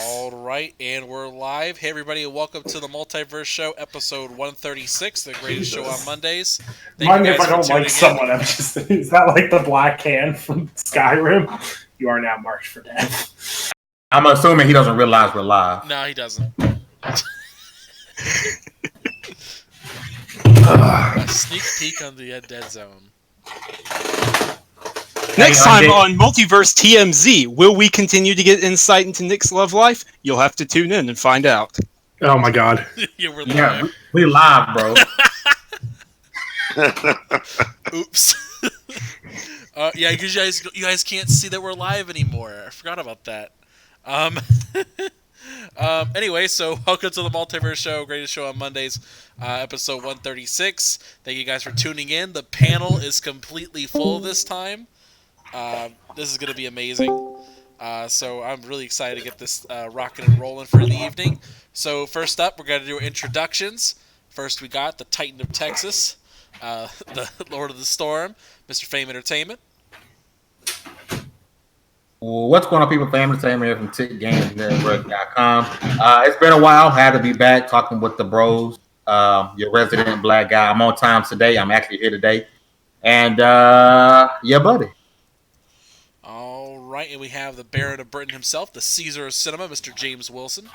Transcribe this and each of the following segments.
All right, and we're live. Hey, everybody, and welcome to the Multiverse Show, episode 136, the greatest show on Mondays. Thank Mind you me if guys I for don't tuning like in. someone, I'm just. Is that like the black can from Skyrim? You are now marked for death. I'm assuming he doesn't realize we're live. No, he doesn't. A sneak peek on the Dead Zone. Next time on Multiverse TMZ, will we continue to get insight into Nick's love life? You'll have to tune in and find out. Oh my god. Yeah, we're live. We live, bro. Oops. Yeah, because you guys can't see that we're live anymore. I forgot about that. Anyway, so welcome to the Multiverse Show, greatest show on Mondays, episode 136. Thank you guys for tuning in. The panel is completely full this time. This is going to be amazing. So I'm really excited to get this rocking and rolling for the evening. So first up, we're going to do introductions. First, we got the Titan of Texas, the Lord of the Storm, Mr. Fame Entertainment. What's going on, people? Fame Entertainment here from TickGamesNetwork.com. It's been a while. Had to be back talking with the bros. Your resident black guy. I'm on time today. I'm actually here today. And, yeah, buddy. All right, and we have the Baron of Britain himself, the Caesar of Cinema, Mr. James Wilson.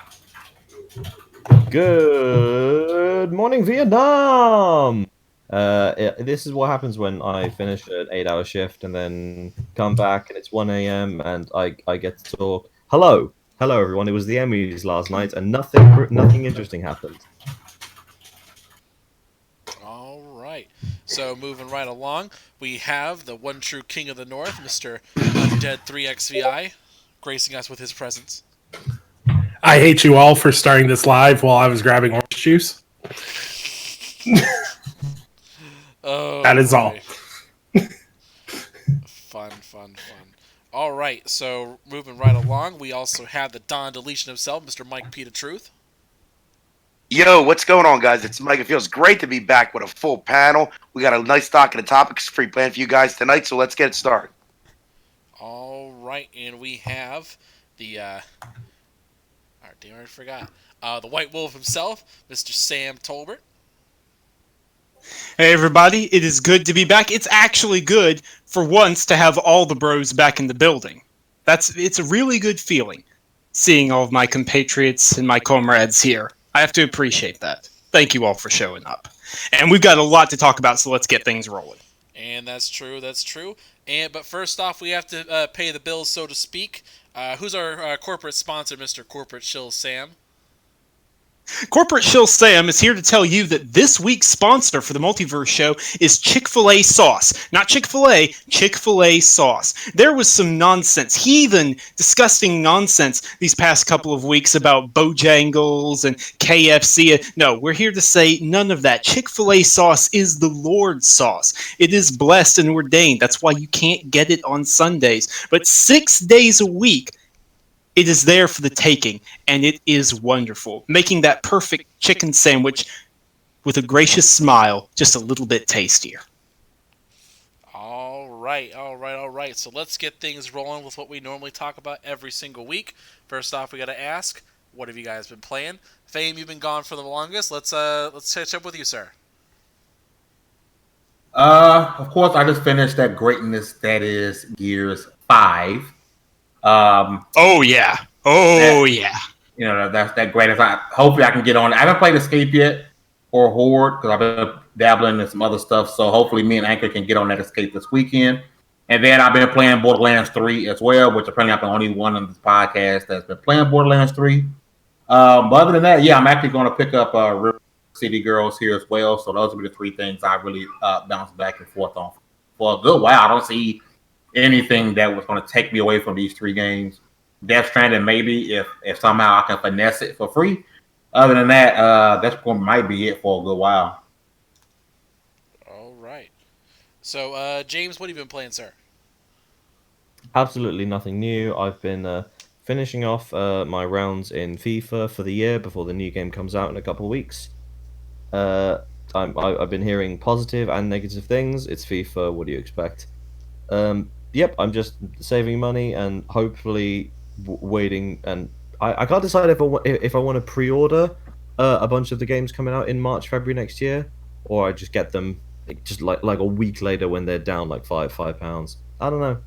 Good morning, Vietnam! This is what happens when I finish an 8-hour shift and then come back and it's 1 a.m. and I get to talk. Hello, everyone. It was the Emmys last night and nothing interesting happened. All right. So moving right along, we have the one true king of the north, Mr. Undead 3XVI, gracing us with his presence. I hate you all for starting this live while I was grabbing orange juice. Oh, that is all. Fun. All right, so moving right along, we also have the Don Deletion himself, Mr. Mike P. The Truth. Yo, what's going on, guys? It's Mike. It feels great to be back with a full panel. We got a nice docket of topics free planned for you guys tonight, so let's get it started. All right, and we have the I forgot. The White Wolf himself, Mr. Sam Tolbert. Hey everybody, it is good to be back. It's actually good for once to have all the bros back in the building. It's a really good feeling, seeing all of my compatriots and my comrades here. I have to appreciate that. Thank you all for showing up. And we've got a lot to talk about, so let's get things rolling. And that's true. But first off, we have to pay the bills, so to speak. Who's our corporate sponsor, Mr. Corporate Shill Sam? Corporate Shill Sam is here to tell you that this week's sponsor for the Multiverse Show is Chick-fil-A sauce. Not Chick-fil-A, Chick-fil-A sauce. There was some nonsense, heathen, disgusting nonsense these past couple of weeks about Bojangles and KFC. No, we're here to say none of that. Chick-fil-A sauce is the Lord's sauce. It is blessed and ordained. That's why you can't get it on Sundays. But 6 days a week, it is there for the taking, and it is wonderful, making that perfect chicken sandwich with a gracious smile just a little bit tastier. All right. So let's get things rolling with what we normally talk about every single week. First off, we got to ask, what have you guys been playing? Fame, you've been gone for the longest. Let's catch up with you, sir. Of course, I just finished that greatness that is Gears 5. Oh yeah. You know, that's that great. Hopefully I can get on. I haven't played Escape yet or Horde because I've been dabbling in some other stuff. So hopefully me and Anchor can get on that Escape this weekend. And then I've been playing Borderlands 3 as well, which apparently I'm the only one on this podcast that's been playing Borderlands 3. But other than that, yeah, I'm actually going to pick up River City Girls here as well. So those will be the three things I really bounce back and forth on for a good while. I don't see anything that was going to take me away from these three games. Death Stranding, maybe if somehow I can finesse it for free. Other than that, that's what might be it for a good while. All right. So, James, what have you been playing, sir? Absolutely nothing new. I've been finishing off my rounds in FIFA for the year before the new game comes out in a couple of weeks. I've been hearing positive and negative things. It's FIFA. What do you expect? Yep, I'm just saving money and hopefully waiting, and I can't decide if I want to pre-order a bunch of the games coming out in March, February next year, or I just get them just like a week later when they're down like £5. I don't know.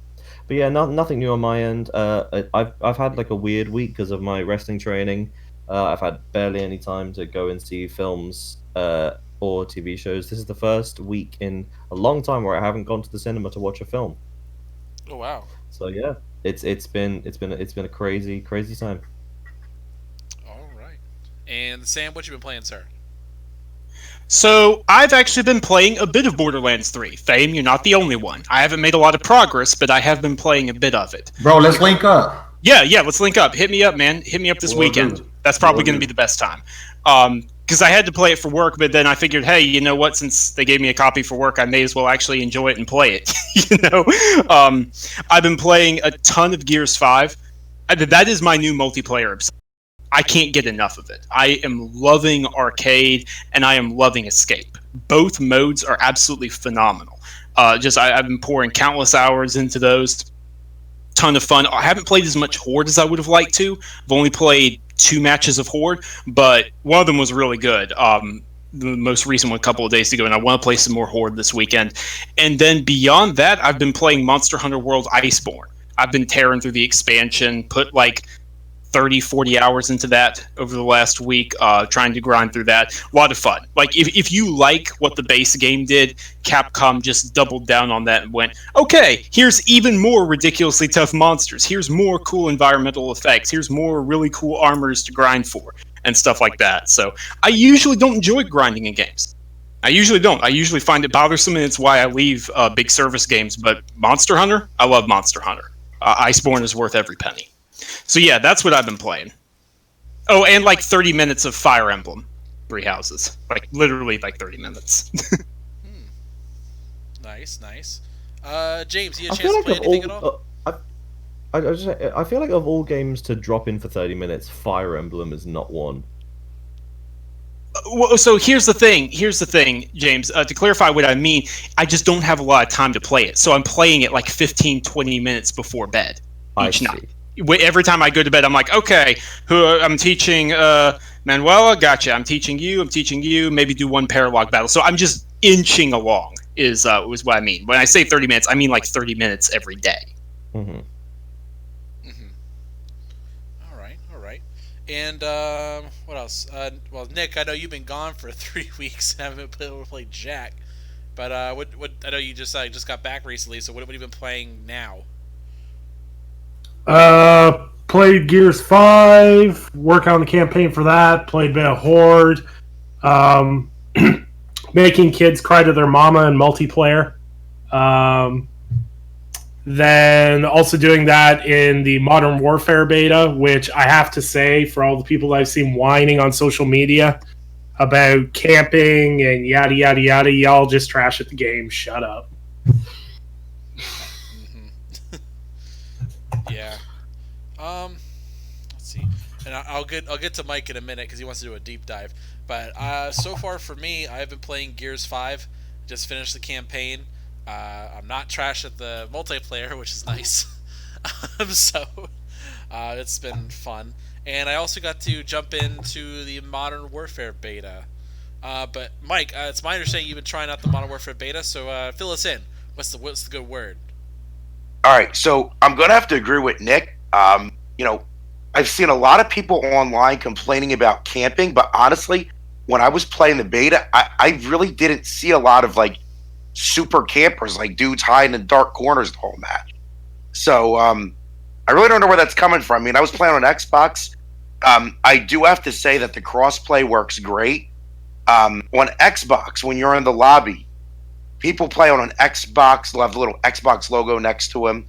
But yeah, nothing new on my end. I've had like a weird week because of my wrestling training. I've had barely any time to go and see films or TV shows. This is the first week in a long time where I haven't gone to the cinema to watch a film. Oh wow! So yeah, it's been a crazy time. All right. And Sam, what you been playing, sir? So, I've actually been playing a bit of Borderlands 3. Fame, you're not the only one. I haven't made a lot of progress, but I have been playing a bit of it. Bro, let's link up. Yeah, let's link up. Hit me up, man. Hit me up this weekend. That's probably going to be the best time. Because I had to play it for work, but then I figured, hey, you know what? Since they gave me a copy for work, I may as well actually enjoy it and play it. I've been playing a ton of Gears 5. That is my new multiplayer obsession. I can't get enough of it. I am loving arcade and I am loving escape. Both modes are absolutely phenomenal. I've been pouring countless hours into those. Ton of fun. I haven't played as much Horde as I would have liked to. I've only played 2 matches of Horde, but one of them was really good. The most recent one a couple of days ago, and I want to play some more Horde this weekend. And then beyond that, I've been playing Monster Hunter World Iceborne. I've been tearing through the expansion, put like 30, 40 hours into that over the last week, trying to grind through that. A lot of fun. Like, if you like what the base game did, Capcom just doubled down on that and went, okay, here's even more ridiculously tough monsters. Here's more cool environmental effects. Here's more really cool armors to grind for, and stuff like that. So, I usually don't enjoy grinding in games. I usually don't. I usually find it bothersome, and it's why I leave big service games. But Monster Hunter, I love Monster Hunter. Iceborne is worth every penny. So yeah, that's what I've been playing. Oh, and like 30 minutes of Fire Emblem, 3 Houses. Like literally like 30 minutes. Nice. James, you had a chance to play anything at all? I feel like of all games to drop in for 30 minutes, Fire Emblem is not one. Well, so here's the thing, James. To clarify what I mean, I just don't have a lot of time to play it. So I'm playing it like 15, 20 minutes before bed each night. Every time I go to bed, I'm like, okay, I'm teaching Manuela, gotcha. I'm teaching you, maybe do 1 paralog battle. So I'm just inching along is what I mean. When I say 30 minutes, I mean like 30 minutes every day. Mm-hmm. All right. And what else? Well, Nick, I know you've been gone for 3 weeks and haven't been able to play Jack. But what I know you just got back recently, so what have you been playing now? Played Gears 5, work on the campaign for that, played a bit of Horde, making kids cry to their mama in multiplayer. Then also doing that in the Modern Warfare beta, which I have to say, for all the people that I've seen whining on social media about camping and yada yada yada, y'all just trash at the game. Shut up. Yeah. Let's see, and I'll get to Mike in a minute because he wants to do a deep dive. But so far for me, I've been playing Gears 5. Just finished the campaign. I'm not trash at the multiplayer, which is nice. So it's been fun, and I also got to jump into the Modern Warfare beta. But Mike, it's my understanding you've been trying out the Modern Warfare beta. So fill us in. What's the good word? All right, so I'm gonna have to agree with Nick. I've seen a lot of people online complaining about camping, but honestly, when I was playing the beta, I really didn't see a lot of like super campers, like dudes hiding in dark corners the whole match. So I really don't know where that's coming from. I mean, I was playing on Xbox. I do have to say that the crossplay works great. On Xbox, when you're in the lobby, people play on an Xbox. They'll have the little Xbox logo next to him.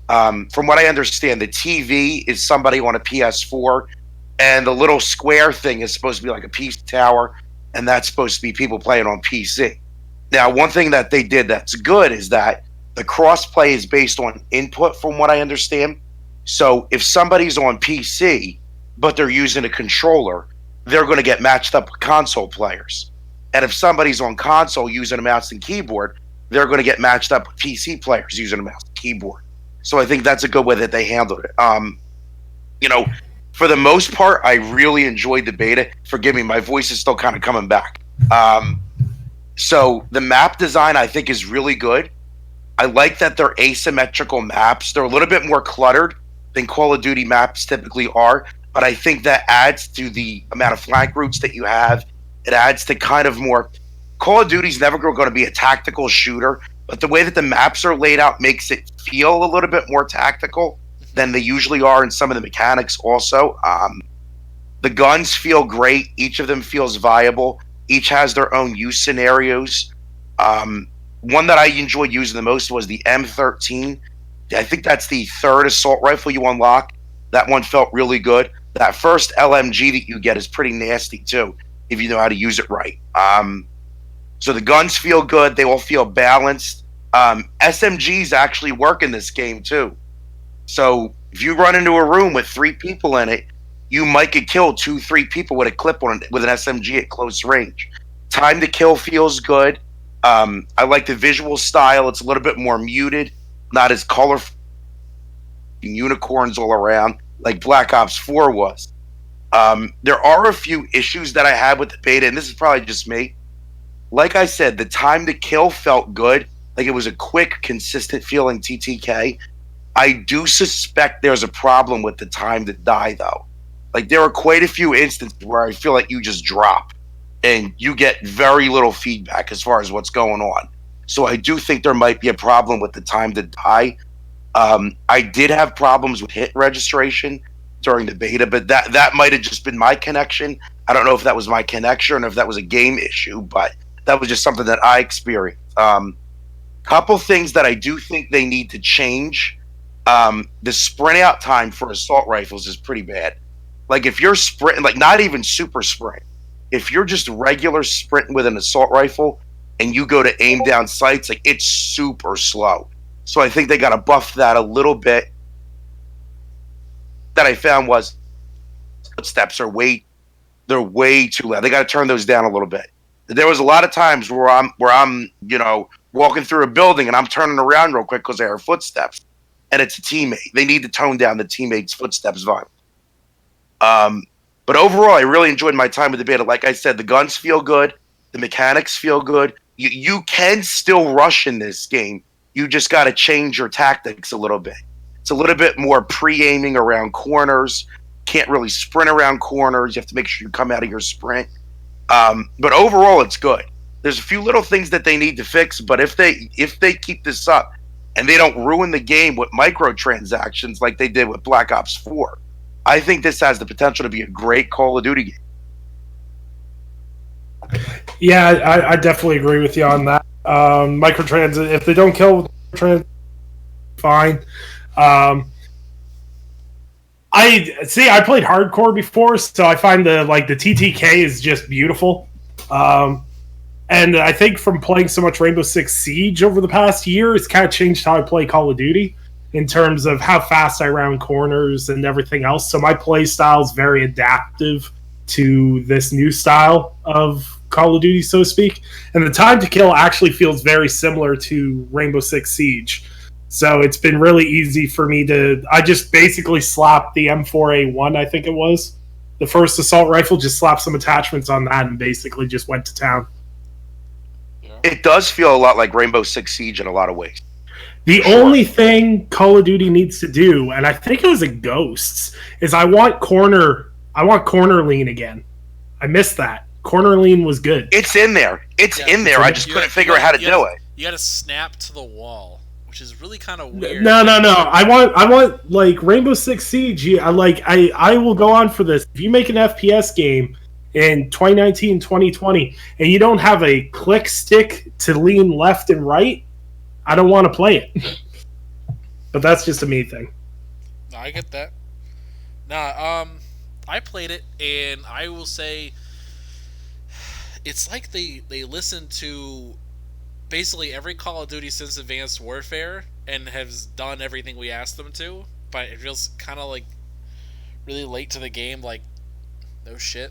From what I understand, the TV is somebody on a PS4, and the little square thing is supposed to be like a PC tower, and that's supposed to be people playing on PC. Now, one thing that they did that's good is that the crossplay is based on input, from what I understand. So if somebody's on PC, but they're using a controller, they're going to get matched up with console players. And if somebody's on console using a mouse and keyboard, they're going to get matched up with PC players using a mouse and keyboard. So I think that's a good way that they handled it. For the most part, I really enjoyed the beta. Forgive me, my voice is still kind of coming back. So the map design, I think, is really good. I like that they're asymmetrical maps. They're a little bit more cluttered than Call of Duty maps typically are, but I think that adds to the amount of flank routes that you have. It adds to kind of more. Call of Duty's never going to be a tactical shooter, but the way that the maps are laid out makes it feel a little bit more tactical than they usually are in some of the mechanics also. The guns feel great. Each of them feels viable. Each has their own use scenarios. One that I enjoyed using the most was the M13. I think that's the third assault rifle you unlock. That one felt really good. That first LMG that you get is pretty nasty too, if you know how to use it right. So the guns feel good. They all feel balanced. SMGs actually work in this game too. So if you run into a room with 3 people in it, you might get killed 2-3 people with a clip on with an SMG at close range. Time to kill feels good. I like the visual style. It's a little bit more muted, not as colorful. Unicorns all around like Black Ops 4 was. There are a few issues that I had with the beta, and this is probably just me. Like I said, the time to kill felt good. Like it was a quick, consistent feeling TTK. I do suspect there's a problem with the time to die, though. Like there are quite a few instances where I feel like you just drop and you get very little feedback as far as what's going on. So I do think there might be a problem with the time to die. I did have problems with hit registration during the beta, but that might have just been my connection. I don't know if that was my connection or if that was a game issue, but that was just something that I experienced. Couple things that I do think they need to change. The sprint out time for assault rifles is pretty bad. Like if you're sprinting, like not even super sprint, if you're just regular sprinting with an assault rifle and you go to aim down sights, like it's super slow. So I think they got to buff that a little bit. That I found was footsteps are they're way too loud. They got to turn those down a little bit. There was a lot of times where I'm walking through a building and I'm turning around real quick because I hear footsteps, and it's a teammate. They need to tone down the teammate's footsteps volume. But overall, I really enjoyed my time with the beta. Like I said, the guns feel good. The mechanics feel good. You can still rush in this game. You just got to change your tactics a little bit. It's a little bit more pre-aiming around corners. Can't really sprint around corners. You have to make sure you come out of your sprint. But overall, it's good. There's a few little things that they need to fix, but if they keep this up and they don't ruin the game with microtransactions like they did with Black Ops 4, I think this has the potential to be a great Call of Duty game. Yeah, I definitely agree with you on that. Microtrans, if they don't kill trans, fine. I played hardcore before, so I find the TTK is just beautiful. And I think from playing so much Rainbow Six Siege over the past year, it's kind of changed how I play Call of Duty in terms of how fast I round corners and everything else. So my play style is very adaptive to this new style of Call of Duty, so to speak. And the time to kill actually feels very similar to Rainbow Six Siege. So it's been really easy for me I just basically slapped the M4A1, I think it was. The first assault rifle, just slapped some attachments on that and basically just went to town. It does feel a lot like Rainbow Six Siege in a lot of ways. The only thing Call of Duty needs to do, and I think it was at Ghosts, is I want corner lean again. I missed that. Corner lean was good. It's in there. It's in there. I just couldn't figure out how to do it. You got to snap to the wall, which is really kind of weird. No. I want like Rainbow Six Siege. I will go on for this. If you make an FPS game in 2019, 2020, and you don't have a click stick to lean left and right, I don't want to play it. But that's just a me thing. No, I get that. I played it, and I will say it's like they listened to basically every Call of Duty since Advanced Warfare and has done everything we asked them to, but it feels kind of like really late to the game. Like, no shit,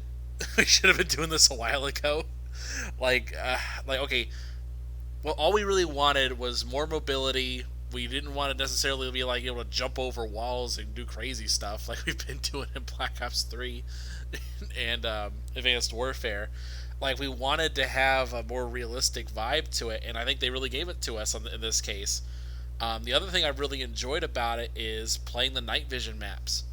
we should have been doing this a while ago. Okay, well, all we really wanted was more mobility, We didn't want to necessarily be like able to jump over walls and do crazy stuff like we've been doing in Black Ops 3 and Advanced Warfare. Like, we wanted to have a more realistic vibe to it, and I think they really gave it to us in this case. The other thing I really enjoyed about it is playing the night vision maps.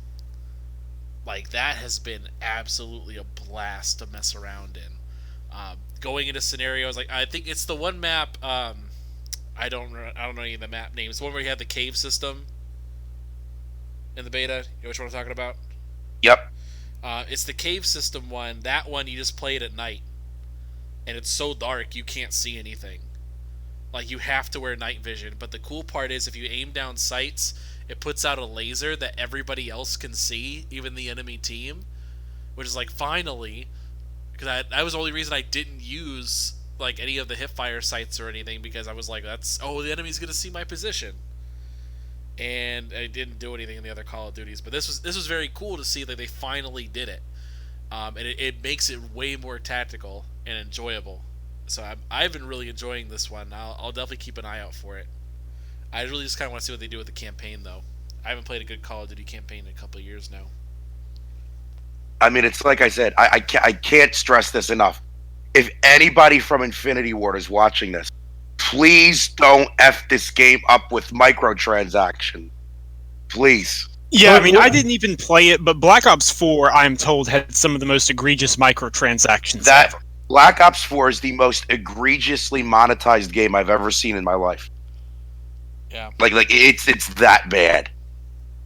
Like, that has been absolutely a blast to mess around in. Going into scenarios, like, I think it's the one map, I don't know any of the map names. The one where you have the cave system in the beta. You know which one I'm talking about? Yep. It's the cave system one. That one you just play it at night, and it's so dark you can't see anything. Like, you have to wear night vision. But the cool part is if you aim down sights, it puts out a laser that everybody else can see, even the enemy team, which is like, finally, because that was the only reason I didn't use like any of the hipfire sights or anything, because I was like, the enemy's gonna see my position, and I didn't do anything in the other Call of Duties. But this was very cool to see that they finally did it, and it makes it way more tactical and enjoyable. So I've been really enjoying this one. I'll definitely keep an eye out for it. I really just kind of want to see what they do with the campaign, though. I haven't played a good Call of Duty campaign in a couple of years now. I mean, it's like I said, I can't stress this enough. If anybody from Infinity Ward is watching this, please don't F this game up with microtransactions. Please. Yeah, I mean, I didn't even play it, but Black Ops 4, I'm told, had some of the most egregious microtransactions ever. Black Ops 4 is the most egregiously monetized game I've ever seen in my life. Yeah. Like it's that bad.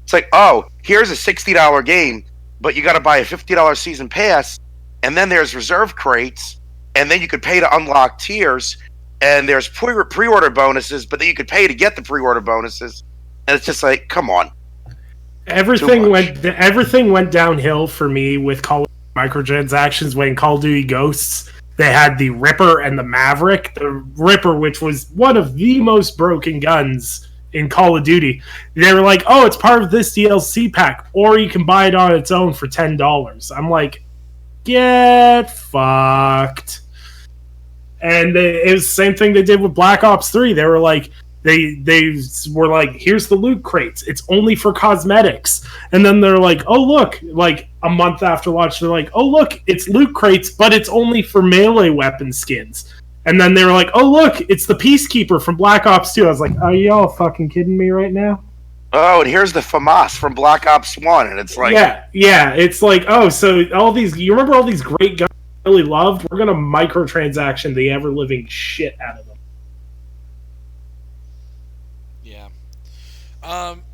It's like, oh, here's a $60 game, but you got to buy a $50 season pass, and then there's reserve crates, and then you could pay to unlock tiers, and there's pre-order bonuses, but then you could pay to get the pre-order bonuses, and it's just like, come on. Everything went downhill for me with Call of Duty microtransactions when Call of Duty Ghosts, they had the Ripper and the Maverick. The Ripper, which was one of the most broken guns in Call of Duty. They were like, oh, it's part of this DLC pack, or you can buy it on its own for $10. I'm like, get fucked. And it was the same thing they did with Black Ops 3. They were like, they were like, here's the loot crates. It's only for cosmetics. And then they're like, oh, look, like a month after launch, they're like, oh, look, it's loot crates, but it's only for melee weapon skins. And then they were like, oh, look, it's the Peacekeeper from Black Ops 2. I was like, are y'all fucking kidding me right now? Oh, and here's the FAMAS from Black Ops 1. And it's like... Yeah. It's like, oh, so all these... You remember all these great guns I really loved? We're going to microtransaction the ever-living shit out of them. Yeah.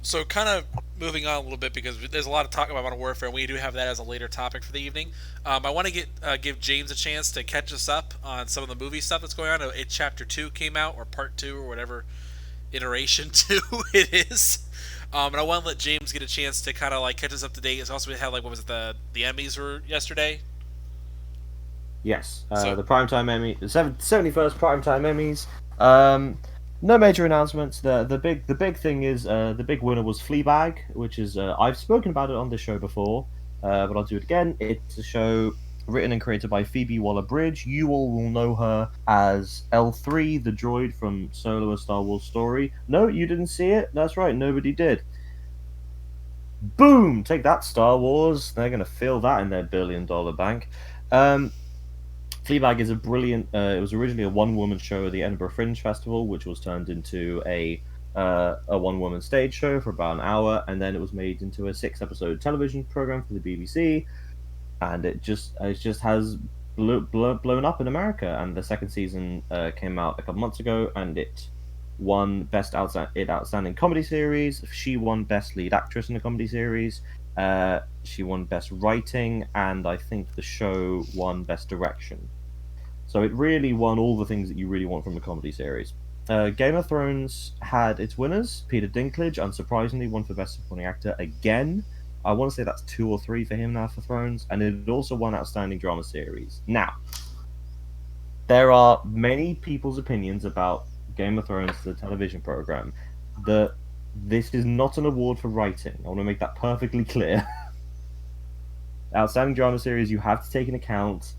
So kind of moving on a little bit, because there's a lot of talk about Modern Warfare, and we do have that as a later topic for the evening. I want to give James a chance to catch us up on some of the movie stuff that's going on. It Chapter 2 came out, or Part 2, or whatever iteration 2 it is. And I want to let James get a chance to kind of like catch us up to date. It's also had, like, what was it, the Emmys were yesterday? Yes, So- the primetime Emmy, the 71st primetime Emmys. No major announcements. The big thing is the big winner was Fleabag, which is I've spoken about it on this show before, but I'll do it again. It's a show written and created by Phoebe Waller-Bridge. You all will know her as L3, the droid from Solo: A Star Wars Story. No, you didn't see it? That's right, nobody did. Boom! Take that, Star Wars. They're going to feel that in their billion-dollar bank. Fleabag is a brilliant... it was originally a one-woman show at the Edinburgh Fringe Festival, which was turned into a one-woman stage show for about an hour, and then it was made into a 6-episode television program for the BBC, and it just has blown up in America. And the second season came out a couple months ago, and it won Best Outstanding Comedy Series. She won Best Lead Actress in a Comedy Series. She won Best Writing, and I think the show won Best Direction. So it really won all the things that you really want from a comedy series. Game of Thrones had its winners. Peter Dinklage, unsurprisingly, won for Best Supporting Actor again. I want to say that's 2 or 3 for him now for Thrones. And it also won Outstanding Drama Series. Now, there are many people's opinions about Game of Thrones, the television program. This is not an award for writing. I want to make that perfectly clear. Outstanding Drama Series, you have to take into account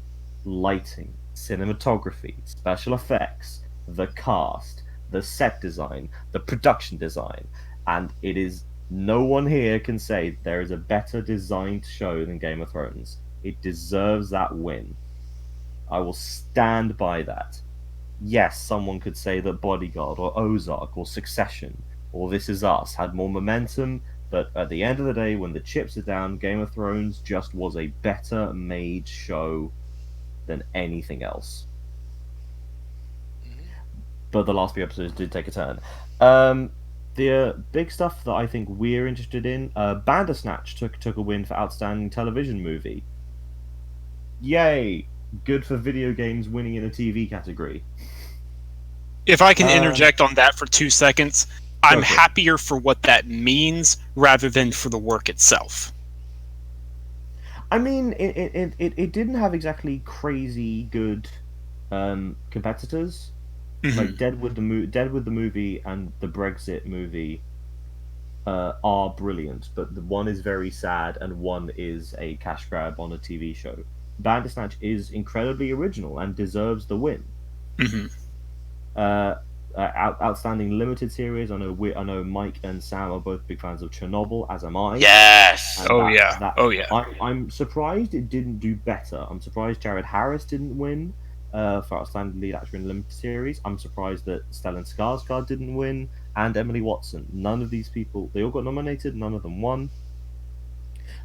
lighting, cinematography, special effects, the cast, the set design, the production design, and it is no one here can say there is a better designed show than Game of Thrones. It deserves that win. I will stand by that. Yes, someone could say that Bodyguard or Ozark or Succession or This Is Us had more momentum, but at the end of the day, when the chips are down, Game of Thrones just was a better made show than anything else. But the last few episodes did take a turn. The big stuff that I think we're interested in, Bandersnatch took a win for Outstanding Television Movie. Yay! Good for video games winning in a TV category. If I can interject on that for 2 seconds, I'm Okay. happier for what that means rather than for the work itself. I mean, it didn't have exactly crazy good competitors. Like Deadwood the movie and the Brexit movie are brilliant, but the one is very sad and one is a cash grab on a TV show. Bandersnatch is incredibly original and deserves the win. Outstanding limited series. I know Mike and Sam are both big fans of Chernobyl, as am I. Yes. And I'm surprised it didn't do better. I'm surprised Jared Harris didn't win for Outstanding Lead Actor in Limited Series. I'm surprised that Stellan Skarsgård didn't win, and Emily Watson. None of these people, they all got nominated. None of them won.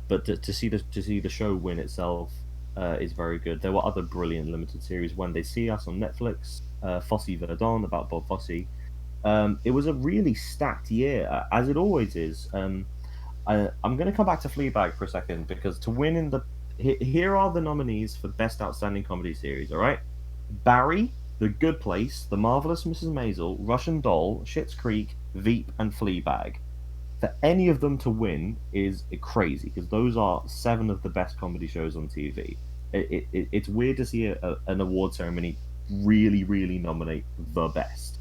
But to see the show win itself is very good. There were other brilliant limited series. When They See Us on Netflix, Fosse Verdon about Bob Fosse. It was a really stacked year, as it always is. I'm going to come back to Fleabag for a second, because to win in the... Here are the nominees for Best Outstanding Comedy Series, alright? Barry, The Good Place, The Marvelous Mrs. Maisel, Russian Doll, Schitt's Creek, Veep, and Fleabag. For any of them to win is crazy, because those are 7 of the best comedy shows on TV. It's weird to see an award ceremony really, really nominate the best.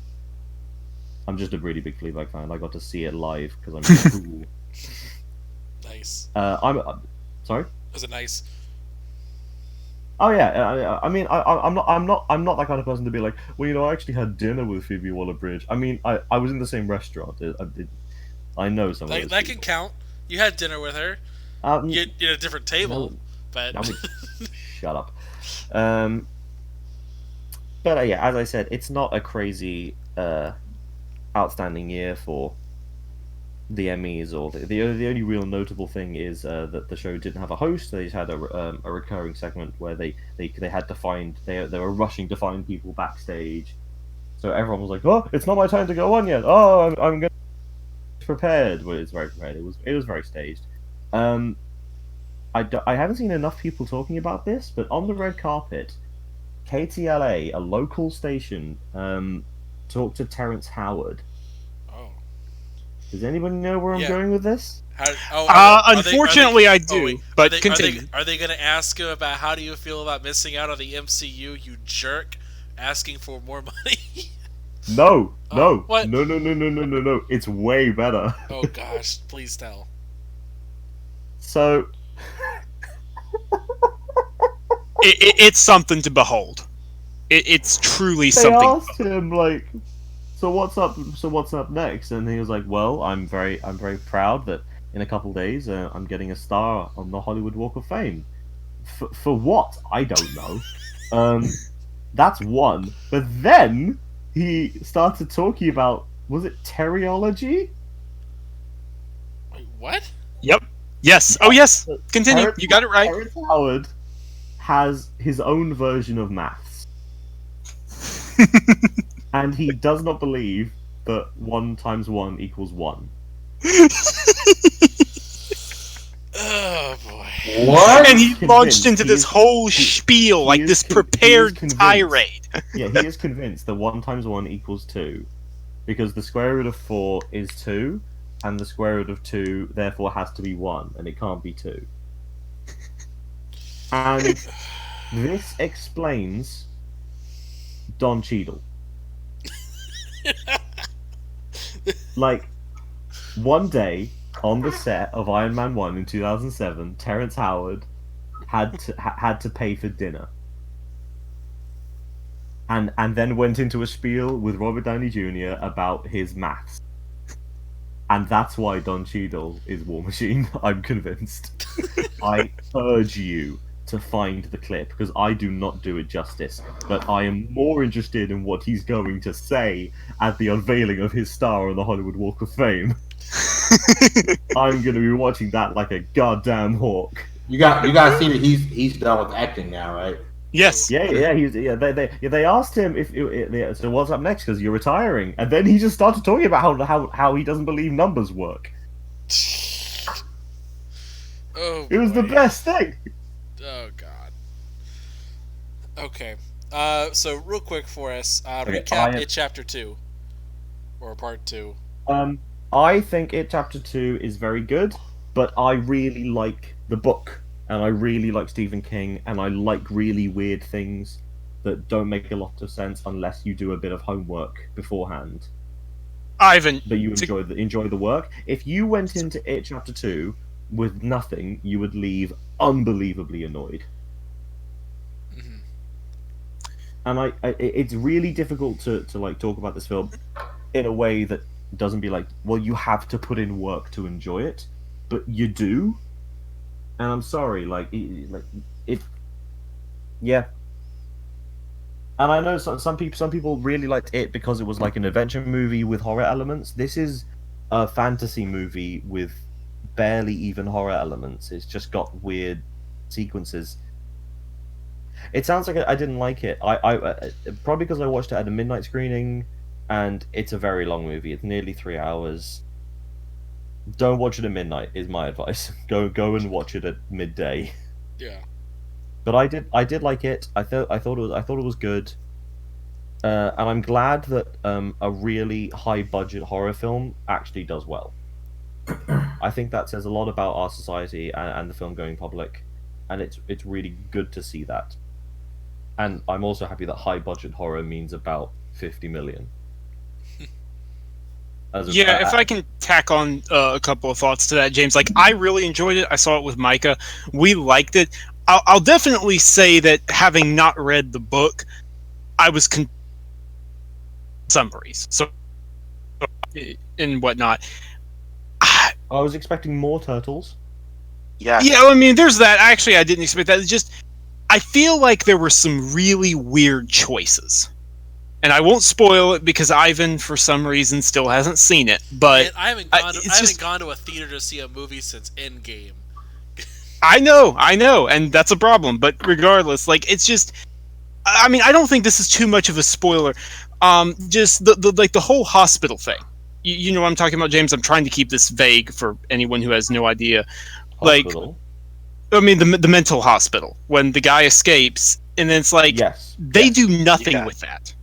I'm just a really big Fleabag fan. I got to see it live because I'm cool. Nice. I'm sorry. Was it nice? Oh yeah. I'm not that kind of person to be like, well, you know, I actually had dinner with Phoebe Waller-Bridge. I mean, I was in the same restaurant. I know some of those That people. can count. You had dinner with her. You're at a different table, but shut up. But yeah, as I said, it's not a crazy outstanding year for the Emmys, or the only real notable thing is that the show didn't have a host. They just had a recurring segment where they had to find they were rushing to find people backstage, so everyone was like, "Oh, it's not my time to go on yet. Oh, I'm getting prepared." Well, it's very prepared. It was very staged. I haven't seen enough people talking about this, but on the red carpet, KTLA, a local station, talked to Terrence Howard. oh, Does anybody know where I'm going with this? Unfortunately, I do. But continue. Are they going to ask him about how do you feel about missing out on the MCU? You jerk, asking for more money. No. What? No. It's way better. Oh gosh, please tell. So, It's something to behold. It's truly they something. asked him like, "So what's up? So what's up next?" And he was like, "Well, I'm very proud that in a couple days I'm getting a star on the Hollywood Walk of Fame. For what? I don't know." That's one. But then he started talking about, was it teriology? Wait, what? Yep. Yes. Oh, yes. Continue. You got it right. Terrence Howard has his own version of maths. And he does not believe that 1 × 1 = 1. Oh boy. What? And he launched Convinced. into this whole spiel, like this prepared convinced. tirade. Yeah, he is convinced that 1 × 1 = 2, because the square root of 4 is 2, and the square root of 2 therefore has to be 1, and it can't be 2. And this explains Don Cheadle. Like, one day on the set of Iron Man 1 in 2007, Terrence Howard had to pay for dinner. and then went into a spiel with Robert Downey Jr. about his maths. And that's why Don Cheadle is War Machine. I'm convinced. I urge you to find the clip because I do not do it justice. But I am more interested in what he's going to say at the unveiling of his star on the Hollywood Walk of Fame. I'm going to be watching that like a goddamn hawk. You guys see that he's done with acting now, right? Yes. Yeah. They asked him if so what's up next because you're retiring, and then he just started talking about how he doesn't believe numbers work. Oh, It was the boy. best thing. Oh god. Okay. So real quick for us, recap It Chapter 2 or Part 2. I think It Chapter 2 is very good, but I really like the book. And I really like Stephen King, and I like really weird things that don't make a lot of sense unless you do a bit of homework beforehand. Ivan, But you enjoy the work. If you went into It Chapter 2 with nothing, you would leave unbelievably annoyed. Mm-hmm. And it's really difficult to like talk about this film in a way that doesn't be like, well, you have to put in work to enjoy it, but you do. And I'm sorry, yeah. And I know some people really liked it because it was like an adventure movie with horror elements. This is a fantasy movie with barely even horror elements. It's just got weird sequences. It sounds like I didn't like it. I probably because I watched it at a midnight screening, and it's a very long movie. It's nearly 3 hours. Don't watch it at midnight is my advice. Go and watch it at midday. Yeah. But I did like it. I thought it was good. And I'm glad that a really high budget horror film actually does well. I think that says a lot about our society and the film going public, and it's really good to see that. And I'm also happy that high budget horror means about 50 million. If I can tack on a couple of thoughts to that, James. Like, I really enjoyed it. I saw it with Micah. We liked it. I'll definitely say that having not read the book, I was summaries and whatnot. I was expecting more turtles. Yeah. Yeah, I mean, there's that. Actually, I didn't expect that. It's just, I feel like there were some really weird choices. And I won't spoil it because Ivan, for some reason, still hasn't seen it. But Man, I haven't gone to a theater to see a movie since Endgame. I know, and that's a problem. But regardless, like, it's just, I mean, I don't think this is too much of a spoiler. Just the whole hospital thing. You know what I'm talking about, James? I'm trying to keep this vague for anyone who has no idea. Hospital? Like, I mean, the mental hospital when the guy escapes, and then it's like they do nothing with that.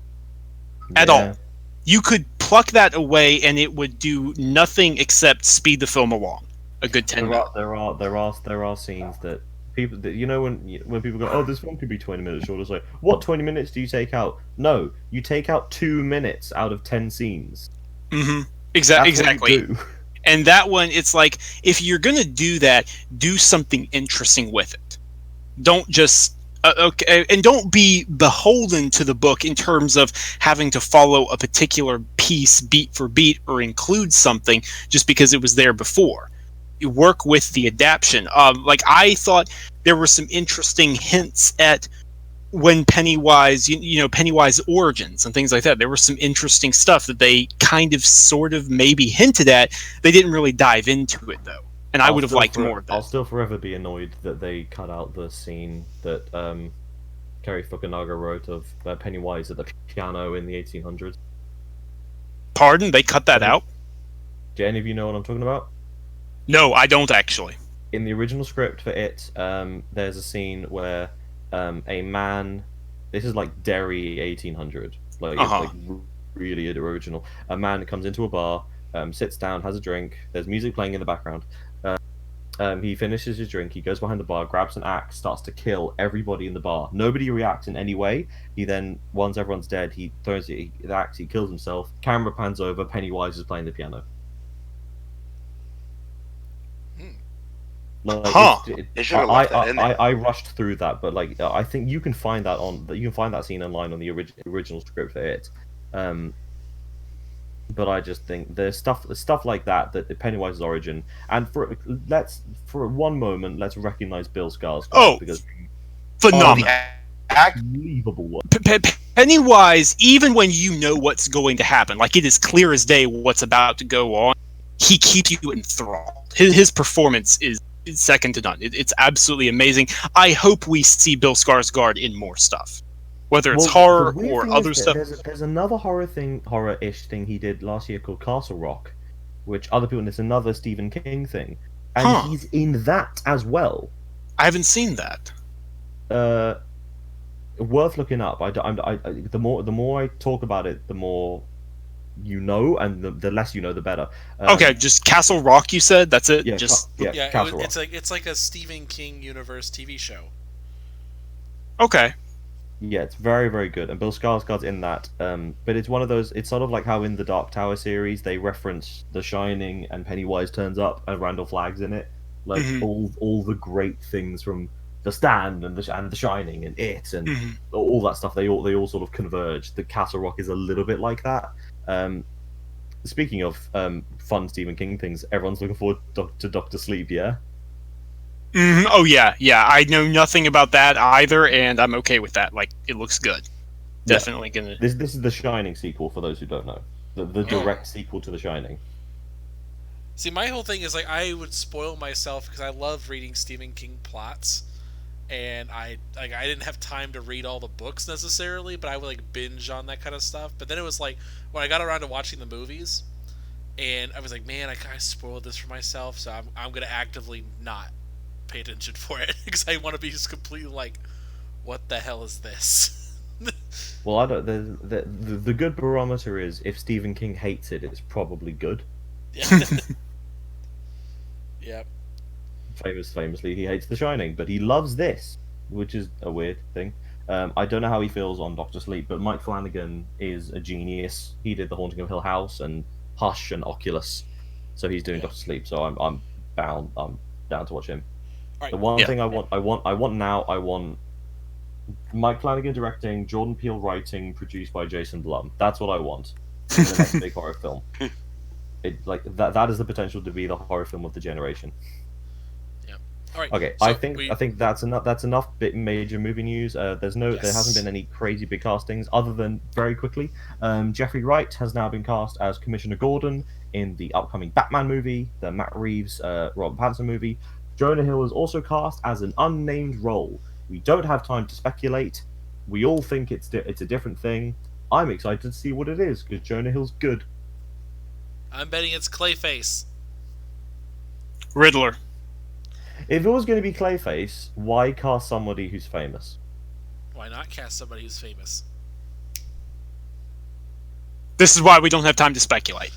At all. You could pluck that away and it would do nothing except speed the film along a good 10 minutes. There are scenes that people that, you know, when people go, oh, this film could be 20 minutes short, it's like, what 20 minutes do you take out? No, you take out 2 minutes out of 10 scenes. Mm-hmm. Exactly. And that one, it's like, if you're gonna do that, do something interesting with it. Don't just okay, and don't be beholden to the book in terms of having to follow a particular piece beat for beat or include something just because it was there before. You work with the adaptation. Like, I thought there were some interesting hints at when Pennywise, Pennywise origins and things like that. There was some interesting stuff that they kind of, sort of, maybe hinted at. They didn't really dive into it, though. And I would have liked more of that. I'll still forever be annoyed that they cut out the scene that Kerry Fukunaga wrote of Pennywise at the piano in the 1800s. Pardon? They cut that out? Do any of you know what I'm talking about? No, I don't actually. In the original script for it, there's a scene where a man... This is like Derry 1800. It's like really original. A man comes into a bar, sits down, has a drink, there's music playing in the background. He finishes his drink, he goes behind the bar, grabs an axe, starts to kill everybody in the bar. Nobody reacts in any way. He then, once everyone's dead, he throws the axe, he kills himself. Camera pans over, Pennywise is playing the piano. Like, Huh. They should have left that in there. I rushed through that, but like I think you can find that scene online on the original script for it. But I just think there's stuff like that Pennywise's origin, and for one moment let's recognize Bill Skarsgård Oh, because phenomenal. unbelievable work. Pennywise, even when you know what's going to happen, like it is clear as day what's about to go on, he keeps you enthralled. His performance is second to none. It's absolutely amazing. I hope we see Bill Skarsgård in more stuff, whether it's horror the weird or thing other is stuff. There's another horror-ish thing he did last year called Castle Rock, which other people, and it's another Stephen King thing, and he's in that as well. I haven't seen that. Worth looking up. The more I talk about it, the more you know, and the less you know, the better. Okay, just Castle Rock. You said that's it. Yeah, Castle Rock. It's like a Stephen King universe TV show. Okay. Yeah, it's very, very good, and Bill Skarsgård's in that. But it's one of those. It's sort of like how in the Dark Tower series they reference The Shining, and Pennywise turns up, and Randall Flagg's in it. Like all the great things from The Stand and the Shining and It and all that stuff. They all sort of converge. The Castle Rock is a little bit like that. Speaking of fun Stephen King things, everyone's looking forward to Doctor Sleep. Yeah. Oh yeah. I know nothing about that either, and I'm okay with that. Like, it looks good. Definitely gonna. This is the Shining sequel for those who don't know. The direct sequel to The Shining. See, my whole thing is like I would spoil myself because I love reading Stephen King plots, and I didn't have time to read all the books necessarily, but I would like binge on that kind of stuff. But then it was like when I got around to watching the movies, and I was like, man, I kind of spoiled this for myself, so I'm gonna actively not pay attention for it because I want to be just completely like, what the hell is this? Well, I don't. The good barometer is if Stephen King hates it, it's probably good. Yeah. Yep. Famously, he hates The Shining, but he loves this, which is a weird thing. I don't know how he feels on Doctor Sleep, but Mike Flanagan is a genius. He did The Haunting of Hill House and Hush and Oculus, so he's doing Doctor Sleep. So I'm down to watch him. Right. The one thing I want Mike Flanagan directing, Jordan Peele writing, produced by Jason Blum. That's what I want in the next big horror film. That is the potential to be the horror film of the generation. All right. Okay, So I think that's enough major movie news. There hasn't been any crazy big castings other than very quickly. Jeffrey Wright has now been cast as Commissioner Gordon in the upcoming Batman movie, the Matt Reeves Robert Pattinson movie. Jonah Hill is also cast as an unnamed role. We don't have time to speculate. We all think it's a different thing. I'm excited to see what it is because Jonah Hill's good. I'm betting it's Clayface. Riddler. If it was going to be Clayface, why cast somebody who's famous? Why not cast somebody who's famous? This is why we don't have time to speculate.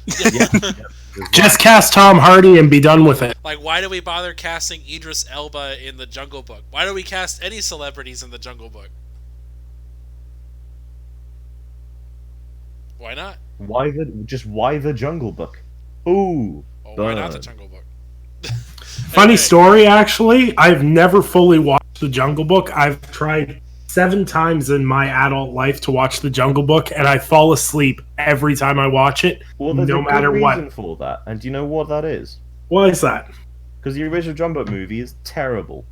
Just cast Tom Hardy and be done with it. Like, why do we bother casting Idris Elba in the Jungle Book? Why do we cast any celebrities in the Jungle Book? Why not? Why the Jungle Book? Ooh. Why not the Jungle Book? Funny story, actually. I've never fully watched the Jungle Book. I've tried 7 times in my adult life to watch the Jungle Book, and I fall asleep every time I watch it, Well, there's no a matter good what. reason for that. And do you know what that is? Why is that? Because the original Jungle Book movie is terrible.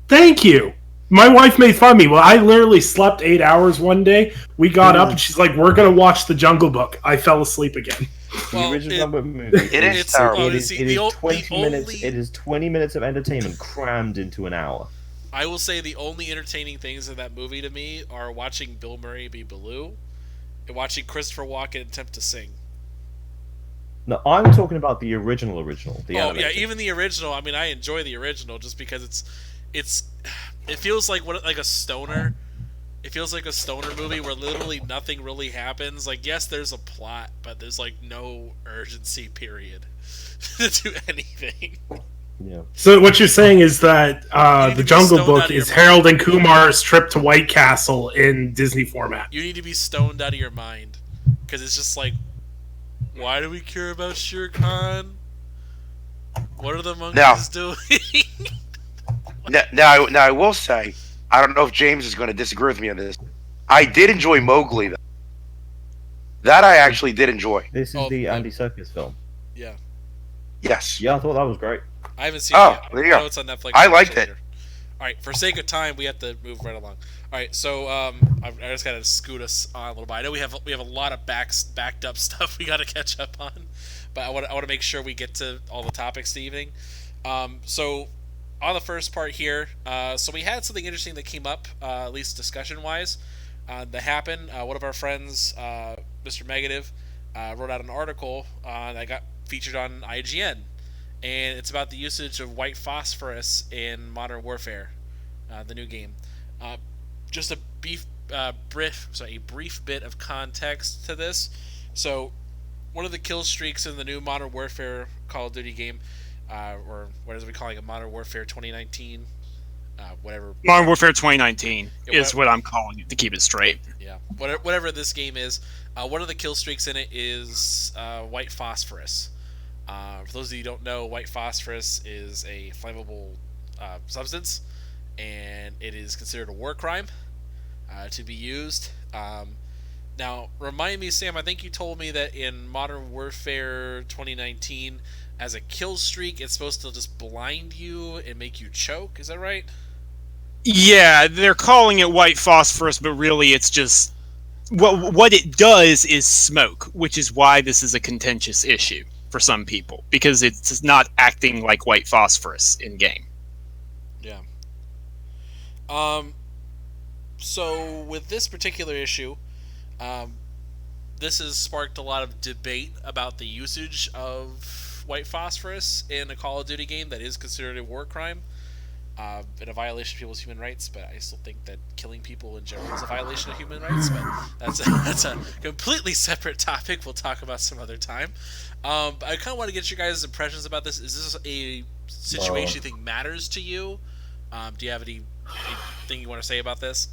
Thank you. My wife made fun of me. Well, I literally slept 8 hours one day. We got up, and she's like, we're going to watch the Jungle Book. I fell asleep again. The original Jungle Book movie is terrible. It is 20 minutes of entertainment crammed into an hour. I will say the only entertaining things in that movie to me are watching Bill Murray be Baloo and watching Christopher Walken attempt to sing. No, I'm talking about the original. The animated. Even the original. I mean, I enjoy the original just because it feels like a stoner. It feels like a stoner movie where literally nothing really happens. Like, yes, there's a plot, but there's like no urgency period to do anything. Yeah. So what you're saying is that the Jungle Book out of is your Harold and Kumar's trip to White Castle in Disney format. You need to be stoned out of your mind because it's just like, why do we care about Shere Khan? What are the monkeys doing? Now, I will say, I don't know if James is going to disagree with me on this. I did enjoy Mowgli, though. That I actually did enjoy. This is the Andy Serkis film. Yeah. Yes. Yeah, I thought that was great. I haven't seen it yet. There you go. I know it's on Netflix. I liked it. All right, for sake of time, we have to move right along. All right, so I just gotta scoot us on a little bit. I know we have a lot of backed up stuff we gotta catch up on, but I want to make sure we get to all the topics this evening. So on the first part here, so we had something interesting that came up, at least discussion wise, that happened. One of our friends, Mr. Negative, wrote out an article that got featured on IGN. And it's about the usage of white phosphorus in Modern Warfare, the new game. Just a brief bit of context to this. So, one of the kill streaks in the new Modern Warfare Call of Duty game, or what is we calling it, Modern Warfare 2019, whatever. Modern Warfare 2019 is what I'm calling it to keep it straight. Yeah, whatever this game is, one of the kill streaks in it is white phosphorus. For those of you who don't know, white phosphorus is a flammable substance, and it is considered a war crime to be used. Now, remind me, Sam, I think you told me that in Modern Warfare 2019, as a kill streak, it's supposed to just blind you and make you choke. Is that right? Yeah, they're calling it white phosphorus, but really it's just... What it does is smoke, which is why this is a contentious issue for some people, because it's not acting like white phosphorus in game. Yeah. So with this particular issue, this has sparked a lot of debate about the usage of white phosphorus in a Call of Duty game that is considered a war crime, and a violation of people's human rights. But I still think that killing people in general is a violation of human rights. But that's a completely separate topic. We'll talk about some other time. But I kind of want to get your guys' impressions about this. Is this a situation you think matters to you? Do you have anything you want to say about this?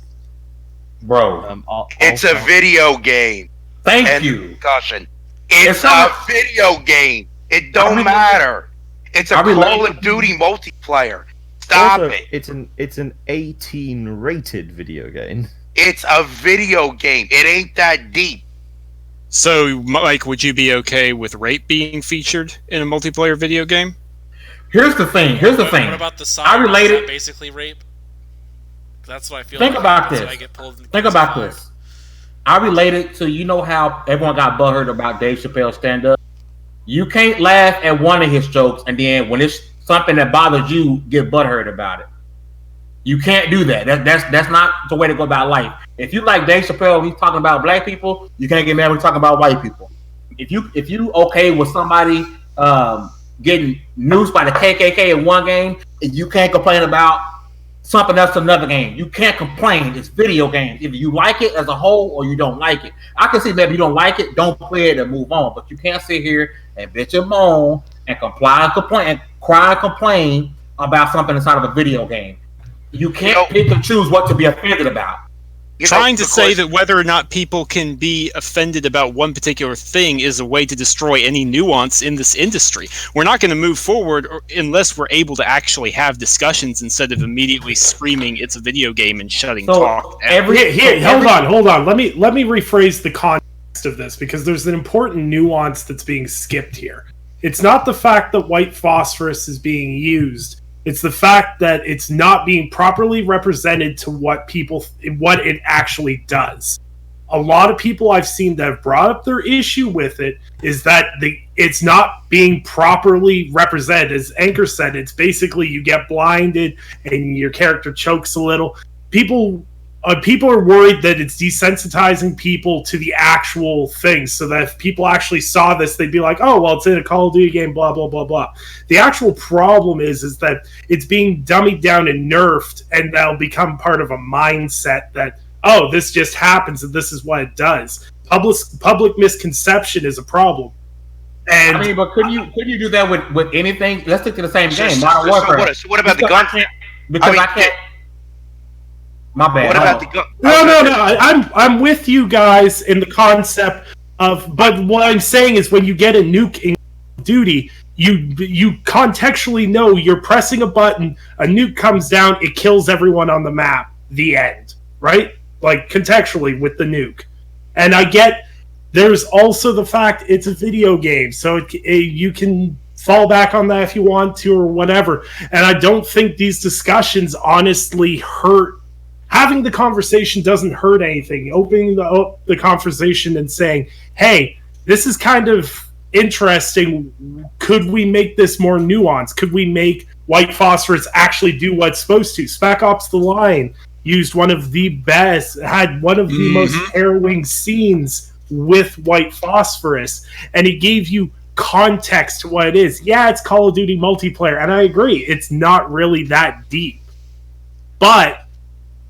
Bro, It's a video game. Thank you. Caution. It's a video game. It don't matter. It's a Call of Duty multiplayer. Stop also, it. It's an 18 rated video game. It's a video game. It ain't that deep. So, Mike, would you be okay with rape being featured in a multiplayer video game? Here's the thing. What about the song? I relate it. Basically rape. That's what I feel. Think like about that's this. what I get pulled into Think about this. I relate it to, you know how everyone got butthurt about Dave Chappelle's stand-up? You can't laugh at one of his jokes and then when it's something that bothers you, get butthurt about it. You can't do that. That's not the way to go about life. If you like Dave Chappelle, he's talking about black people, you can't get mad when he's talking about white people. If you okay with somebody getting noosed by the KKK in one game, you can't complain about something else in another game. You can't complain. It's video games. If you like it as a whole or you don't like it. I can see maybe you don't like it, don't play it and move on. But you can't sit here and bitch and moan and cry and complain about something inside of a video game. You can't pick and choose what to be offended about. Trying to say that whether or not people can be offended about one particular thing is a way to destroy any nuance in this industry. We're not going to move forward unless we're able to actually have discussions instead of immediately screaming it's a video game and shutting talk down. Hold on. Let me rephrase the context of this, because there's an important nuance that's being skipped here. It's not the fact that white phosphorus is being used. It's the fact that it's not being properly represented to what it actually does. A lot of people I've seen that have brought up their issue with it is that it's not being properly represented. As Anchor said, it's basically you get blinded and your character chokes a little. People are worried that it's desensitizing people to the actual thing, so that if people actually saw this, they'd be like, oh, well, it's in a Call of Duty game, blah, blah, blah, blah. The actual problem is that it's being dummied down and nerfed, and that'll become part of a mindset that, oh, this just happens and this is what it does. Public misconception is a problem. And I mean, but couldn't you do that with anything? Let's stick to the same game. So what about the gun? I can't. My bad. What about the gun? No. I'm with you guys in the concept of, but what I'm saying is when you get a nuke in Duty, you contextually know you're pressing a button, a nuke comes down, it kills everyone on the map. The end, right? Like contextually with the nuke. And I get there's also the fact it's a video game, so you can fall back on that if you want to or whatever. And I don't think these discussions honestly hurt. Having the conversation doesn't hurt anything. Opening the conversation and saying, hey, this is kind of interesting. Could we make this more nuanced? Could we make White Phosphorus actually do what's supposed to? Spec Ops The Line used one of the best, had one of the most harrowing scenes with White Phosphorus, and it gave you context to what it is. Yeah, it's Call of Duty multiplayer, and I agree, it's not really that deep. But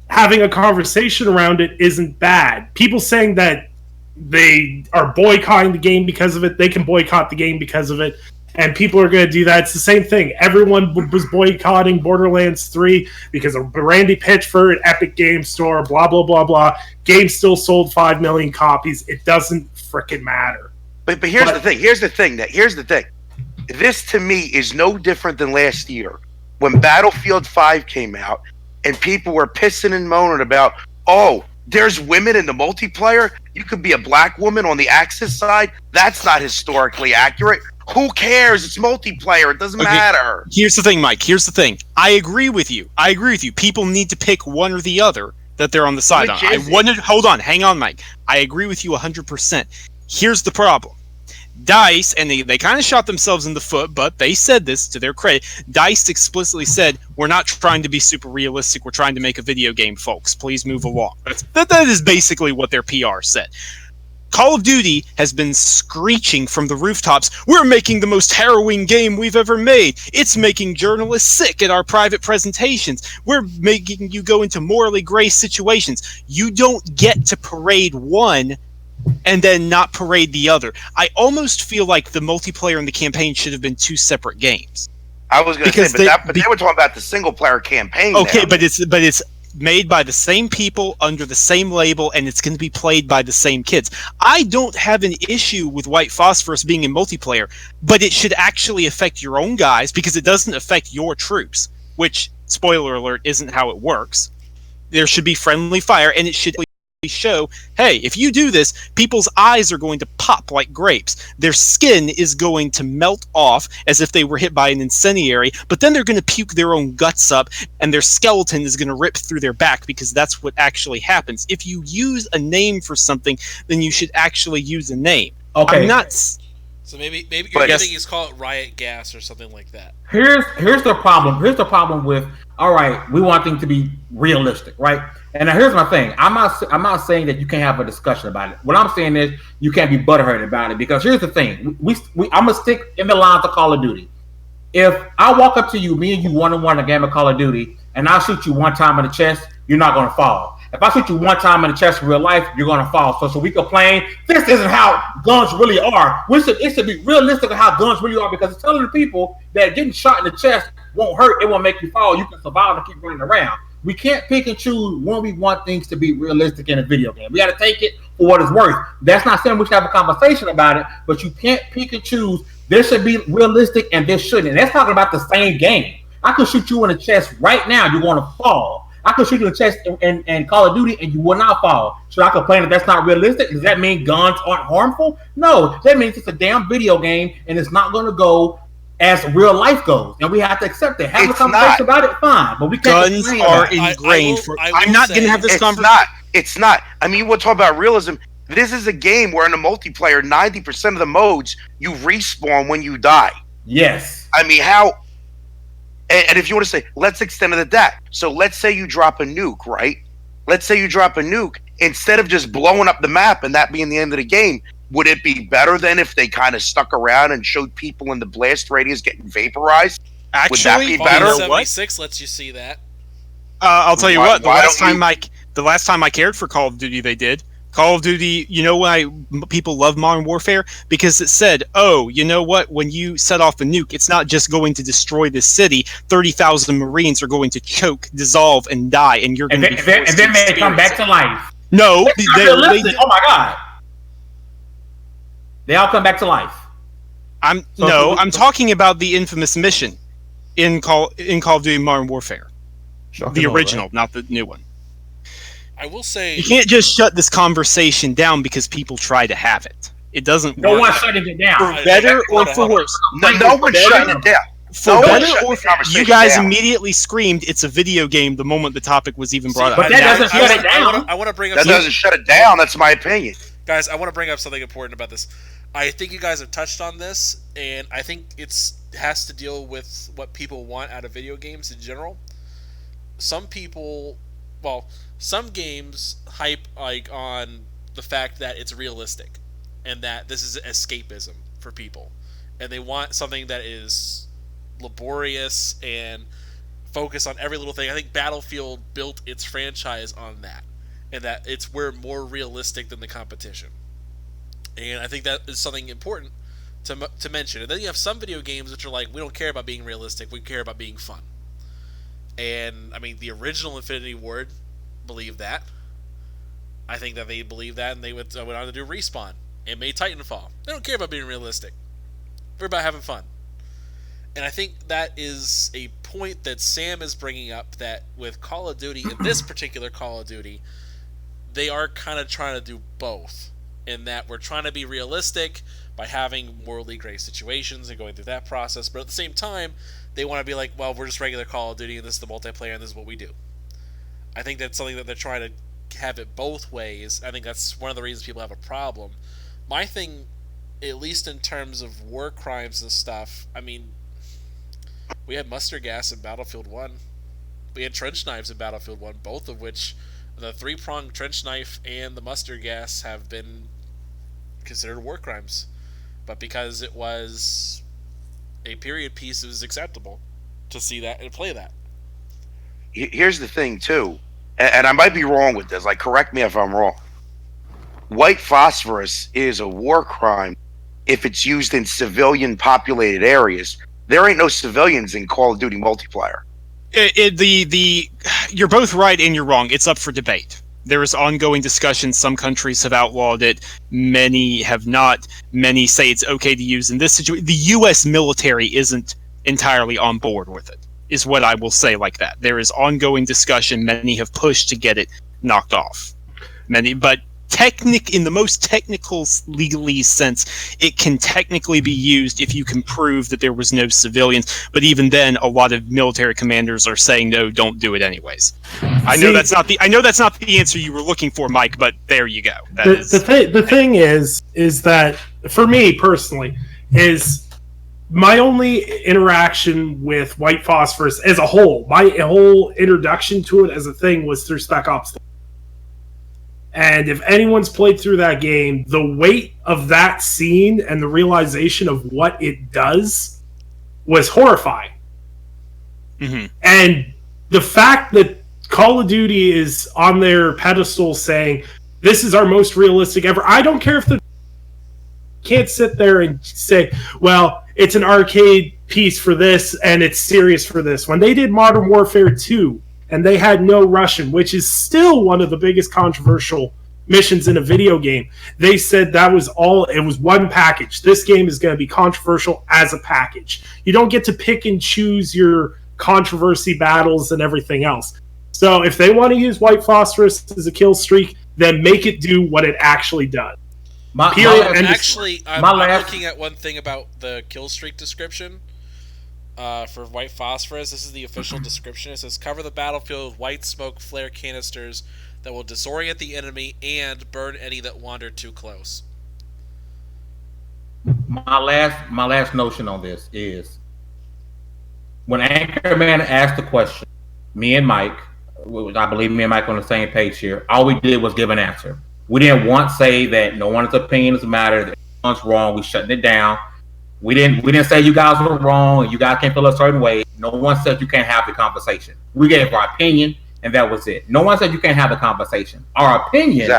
having a conversation around it isn't bad. People saying that they are boycotting the game because of it, they can boycott the game because of it, and people are going to do that. It's the same thing. Everyone was boycotting Borderlands 3 because of Randy Pitchford, Epic Game Store, blah, blah, blah, blah. Game still sold 5 million copies. It doesn't frickin' matter. But here's the thing. Here's the thing. This, to me, is no different than last year when Battlefield 5 came out and people were pissing and moaning about, oh, there's women in the multiplayer. You could be a black woman on the Axis side. That's not historically accurate. Who cares? It's multiplayer. It doesn't matter. Here's the thing, Mike. Here's the thing. I agree with you. People need to pick one or the other that they're on the side on. Hold on. Hang on, Mike. I agree with you 100%. Here's the problem. DICE, and they kind of shot themselves in the foot, but they said this to their credit. DICE explicitly said, we're not trying to be super realistic. We're trying to make a video game, folks. Please move along. That is basically what their PR said. Call of Duty has been screeching from the rooftops, we're making the most harrowing game we've ever made. It's making journalists sick at our private presentations. We're making you go into morally gray situations. You don't get to parade one and then not parade the other. I almost feel like the multiplayer and the campaign should have been two separate games. I was going to say, but they were talking about the single-player campaign. Okay, now. but it's made by the same people under the same label, and it's going to be played by the same kids. I don't have an issue with White Phosphorus being in multiplayer, but it should actually affect your own guys because it doesn't affect your troops, which, spoiler alert, isn't how it works. There should be friendly fire, and it should show, hey, if you do this, people's eyes are going to pop like grapes. Their skin is going to melt off as if they were hit by an incendiary, but then they're going to puke their own guts up, and their skeleton is going to rip through their back because that's what actually happens. If you use a name for something, then you should actually use a name. Okay. I'm not... So maybe you're thinking he's call it riot gas or something like that. Here's the problem. Here's the problem with, all right, we want things to be realistic, right? And now here's my thing. I'm not saying that you can't have a discussion about it. What I'm saying is you can't be butthurt about it, because here's the thing. I'm gonna stick in the lines of Call of Duty. If I walk up to you, me and you one-on-one in a game of Call of Duty, and I shoot you one time in the chest, you're not gonna fall. If I shoot you one time in the chest in real life, you're gonna fall. So we complain, this isn't how guns really are. It should be realistic of how guns really are, because it's telling the people that getting shot in the chest won't hurt, it won't make you fall. You can survive and keep running around. We can't pick and choose when we want things to be realistic in a video game. We got to take it for what it's worth. That's not saying we should have a conversation about it, but you can't pick and choose. This should be realistic and this shouldn't. And that's talking about the same game. I could shoot you in the chest right now, you're going to fall. I could shoot you in the chest in Call of Duty and you will not fall. Should I complain that that's not realistic? Does that mean guns aren't harmful? No, that means it's a damn video game and it's not going to go as real life goes, and we have to accept it. Have a conversation about it, fine, but we can't. Guns are ingrained. I'm not going to have this conversation. It's not. I mean, we'll talk about realism. This is a game where in a multiplayer, 90% of the modes you respawn when you die. Yes. I mean, how? And if you want to say, let's extend it at that. So let's say you drop a nuke, right? Let's say you drop a nuke. Instead of just blowing up the map and that being the end of the game, would it be better then if they kind of stuck around and showed people in the blast radius getting vaporized? Actually, would that be better? 76 lets you see that. I'll tell you what. The last time I cared for Call of Duty, they did. Call of Duty, you know why people love Modern Warfare? Because it said, oh, you know what? When you set off a nuke, it's not just going to destroy the city. 30,000 Marines are going to choke, dissolve, and die, and you're going to be forced and then they come back to life. No. Oh, my God. They all come back to life. I'm talking about the infamous mission in Call of Duty Modern Warfare, the original, right? Not the new one. I will say you can't just shut this conversation down because people try to have it. It doesn't. No one's shutting it down. For better or for worse. No one's shutting it down. For better or for you guys immediately screamed it's a video game the moment the topic was even brought up. But that doesn't shut it down. I want to bring up that doesn't shut it down. That's my opinion. Guys, I want to bring up something important about this. I think you guys have touched on this, and I think it has to deal with what people want out of video games in general. Some games hype on the fact that it's realistic and that this is escapism for people, and they want something that is laborious and focus on every little thing. I think Battlefield built its franchise on that, and that we're more realistic than the competition. And I think that is something important to mention. And then you have some video games which are like, we don't care about being realistic, we care about being fun. And I mean, the original Infinity Ward believed that. I think that they believed that, and they went on to do Respawn and made Titanfall. They don't care about being realistic. They're about having fun. And I think that is a point that Sam is bringing up, that with Call of Duty, in this particular Call of Duty, they are kind of trying to do both. In that we're trying to be realistic by having morally gray situations and going through that process, but at the same time, they want to be like, well, we're just regular Call of Duty, and this is the multiplayer, and this is what we do. I think that's something that they're trying to have it both ways. I think that's one of the reasons people have a problem. My thing, at least in terms of war crimes and stuff, I mean, we had mustard gas in Battlefield 1. We had trench knives in Battlefield 1, both of which, the 3-pronged trench knife and the mustard gas, have been considered war crimes. But because it was a period piece, it was acceptable to see that and play that. Here's the thing, too, and I might be wrong with this. Like, correct me if I'm wrong. White phosphorus is a war crime if it's used in civilian-populated areas. There ain't no civilians in Call of Duty multiplayer. You're both right and you're wrong. It's up for debate. There is ongoing discussion. Some countries have outlawed it. Many have not. Many say it's okay to use in this situation. The U.S. military isn't entirely on board with it, is what I will say like that. There is ongoing discussion. Many have pushed to get it knocked off. But in the most technical legalese sense, it can technically be used if you can prove that there was no civilians. But even then, a lot of military commanders are saying no, don't do it anyways. I know that's not the answer you were looking for, Mike. But there you go. The thing is that for me personally, is my only interaction with white phosphorus as a whole. My whole introduction to it as a thing was through Spec Ops. And if anyone's played through that game, the weight of that scene and the realization of what it does was horrifying. Mm-hmm. And the fact that Call of Duty is on their pedestal saying, this is our most realistic ever. I don't care if the can't sit there and say, well, it's an arcade piece for this and it's serious for this. When they did Modern Warfare 2, and they had no Russian, which is still one of the biggest controversial missions in a video game. They said it was one package. This game is going to be controversial as a package. You don't get to pick and choose your controversy battles and everything else. So if they want to use white phosphorus as a kill streak, then make it do what it actually does. I'm looking at one thing about the kill streak description. For white phosphorus, this is the official description. It says, cover the battlefield with white smoke flare canisters that will disorient the enemy and burn any that wander too close. My last notion on this is, when Anchorman asked the question, me and Mike, I believe me and Mike on the same page here, all we did was give an answer. We didn't once say that no one's opinions matter, that everyone's wrong, we shutting it down. We didn't say you guys were wrong and you guys can't feel a certain way. No one said you can't have the conversation. We gave our opinion and that was it. No one said you can't have the conversation. Our opinion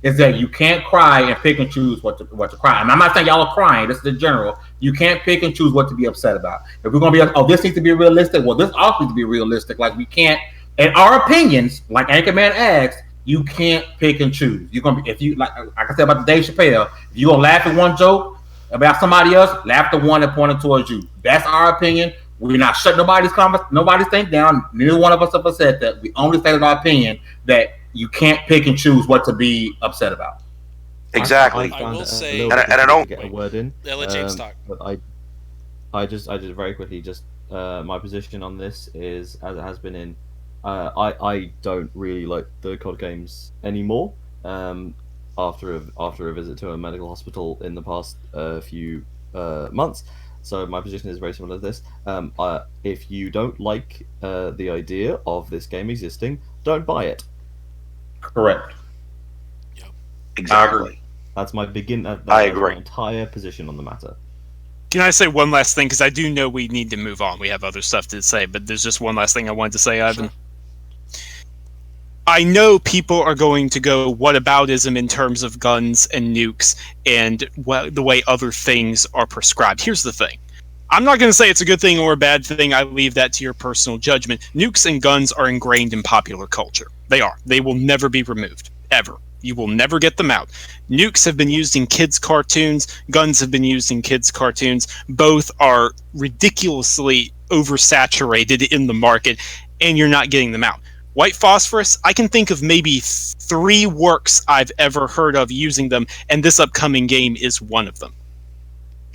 is that you can't cry and pick and choose what to cry. And I'm not saying y'all are crying. This is the general. You can't pick and choose what to be upset about. If we're gonna be, this needs to be realistic. Well, this also needs to be realistic. Like we can't. In our opinions, like Anchorman asked, you can't pick and choose. You're gonna be, if you like I said about the Dave Chappelle, if you gonna laugh at one joke, about somebody else, laugh the one that pointed towards you. That's our opinion. We're not shutting nobody's thing down. Neither one of us ever said that. We only stated our opinion that you can't pick and choose what to be upset about. Exactly. I will say, and I don't get a word in. Let James talk. But I just very quickly my position on this is, as it has been in, I don't really like the COD games anymore. After a visit to a medical hospital in the past few months. So my position is very similar to this. If you don't like the idea of this game existing, don't buy it. Correct. Yep. exactly. That's my I agree. my entire position on the matter. Can I say one last thing? Because I do know we need to move on. We have other stuff to say, but there's just one last thing I wanted to say, Ivan. Sure. I know people are going to go whataboutism in terms of guns and nukes and the way other things are prescribed. Here's the thing. I'm not going to say it's a good thing or a bad thing. I leave that to your personal judgment. Nukes and guns are ingrained in popular culture. They are. They will never be removed. Ever. You will never get them out. Nukes have been used in kids' cartoons. Guns have been used in kids' cartoons. Both are ridiculously oversaturated in the market, and you're not getting them out. White Phosphorus, I can think of maybe 3 works I've ever heard of using them, and this upcoming game is one of them.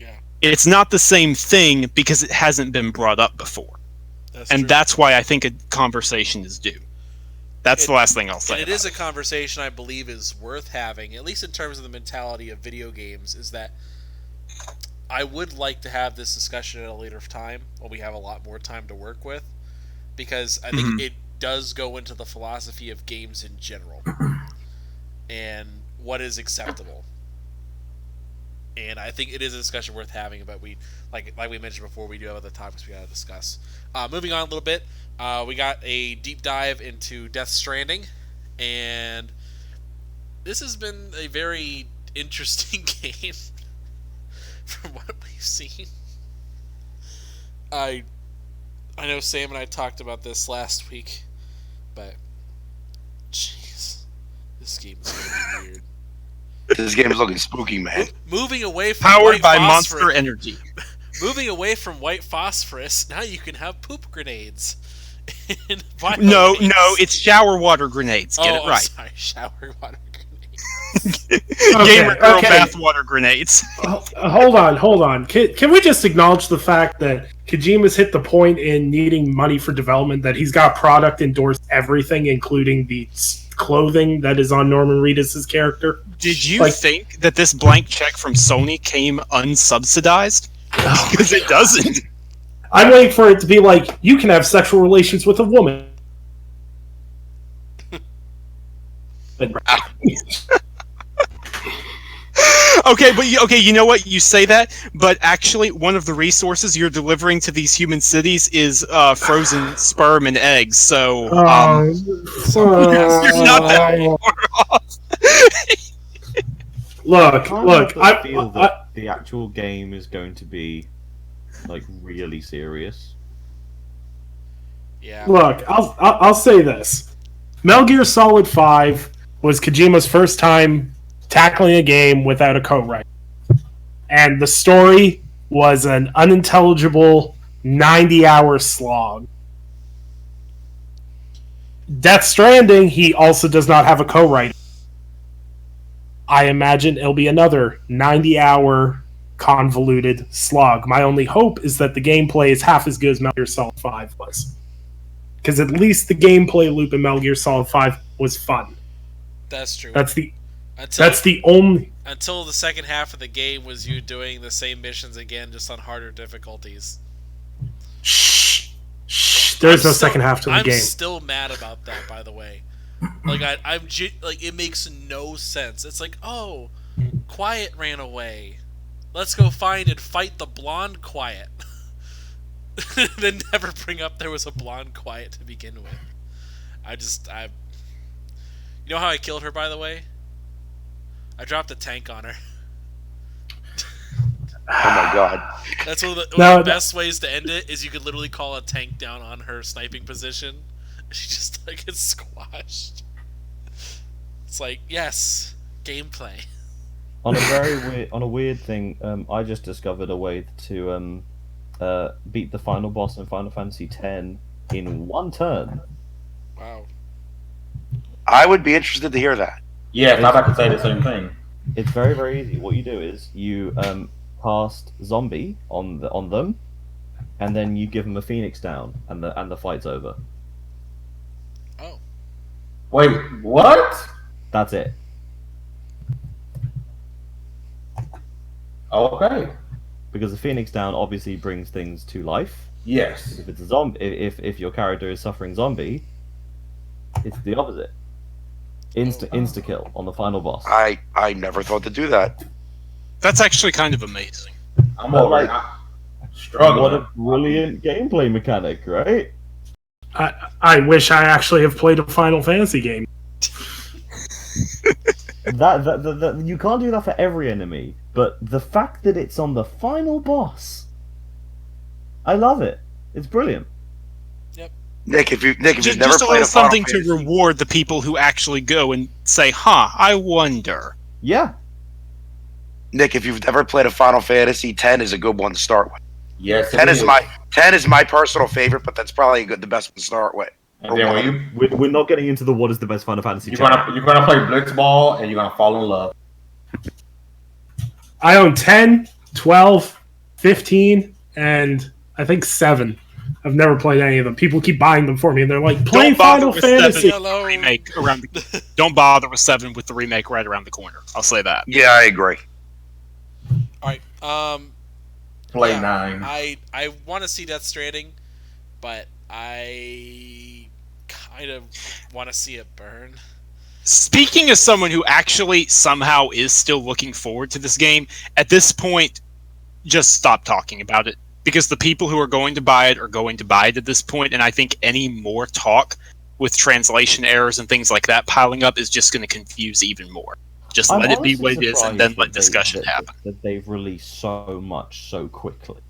Yeah. It's not the same thing because it hasn't been brought up before. That's why I think a conversation is due. That's the last thing I'll say. And it is a conversation I believe is worth having, at least in terms of the mentality of video games, is that I would like to have this discussion at a later time when we have a lot more time to work with, because I think it does go into the philosophy of games in general and what is acceptable. And I think it is a discussion worth having, but like we mentioned before, we do have other topics we gotta discuss. Moving on a little bit, we got a deep dive into Death Stranding, and this has been a very interesting game from what we've seen. I know Sam and I talked about this last week, but jeez, this game is gonna be weird. This game is looking spooky, man. Moving away from Powered white by phosphorus, Monster Energy. Moving away from white phosphorus, now you can have poop grenades. No, it's shower water grenades. Get it right. I'm sorry, shower water grenades. Gamer girl bath water grenades. Hold on. Can we just acknowledge the fact that Kojima's hit the point in needing money for development that he's got product endorsed everything, including the clothing that is on Norman Reedus' character? Did you think that this blank check from Sony came unsubsidized? Because it doesn't. I'm waiting for it to be like, you can have sexual relations with a woman. Okay, you know what? You say that, but actually, one of the resources you're delivering to these human cities is frozen sperm and eggs. So, you're not that far off. Look. I feel that the actual game is going to be like really serious. Yeah. Look, I'll say this: Metal Gear Solid 5 was Kojima's first time tackling a game without a co-writer, and the story was an unintelligible 90-hour slog. Death Stranding, he also does not have a co-writer. I imagine it'll be another 90-hour convoluted slog. My only hope is that the gameplay is half as good as Metal Gear Solid 5 was. Because at least the gameplay loop in Metal Gear Solid 5 was fun. That's true. That's the only... Until the second half of the game was you doing the same missions again, just on harder difficulties. Shh. There's no second half to the game. I'm still mad about that, by the way. Like it makes no sense. It's like, oh, Quiet ran away. Let's go find and fight the blonde Quiet. Then never bring up there was a blonde Quiet to begin with. You know how I killed her, by the way? I dropped a tank on her. Oh my god. That's one of the best ways to end it, is you could literally call a tank down on her sniping position. She just gets squashed. It's like, yes, gameplay. On a weird thing, I just discovered a way to beat the final boss in Final Fantasy X in one turn. Wow. I would be interested to hear that. Yes, I'm about to say the same thing. It's very, very easy. What you do is you cast zombie on them, and then you give them a phoenix down, and the fight's over. Oh. Wait, what? That's it. Okay. Because the phoenix down obviously brings things to life. Yes. If it's a zombie, if your character is suffering zombie, it's the opposite. Insta kill on the final boss. I never thought to do that. That's actually kind of amazing. I'm over like, struggling. What a brilliant gameplay mechanic, right? I wish I actually have played a Final Fantasy game. that you can't do that for every enemy, but the fact that it's on the final boss, I love it. It's brilliant. Nick, if you've never Just played a Final something Fantasy, to reward the people who actually go and say, "Huh, I wonder." Yeah. Nick, if you've never played a Final Fantasy, 10 is a good one to start with. Yes, 10 is my personal favorite, but that's probably the best one to start with. And then when We're not getting into the what is the best Final Fantasy. you're gonna play Blitzball and you're gonna fall in love. I own 10, 12, 15, and I think 7. I've never played any of them. People keep buying them for me, and they're like, "Play Don't bother Final with Fantasy." 7 with the remake around. Don't bother with 7 with the remake right around the corner. I'll say that. Yeah, I agree. All right. Play Yeah, 9. I want to see Death Stranding, but I kind of want to see it burn. Speaking as someone who actually somehow is still looking forward to this game, at this point, just stop talking about it. Because the people who are going to buy it are going to buy it at this point, and I think any more talk with translation errors and things like that piling up is just going to confuse even more. Just let it be what it is, and then let discussion happen. That they've released so much so quickly.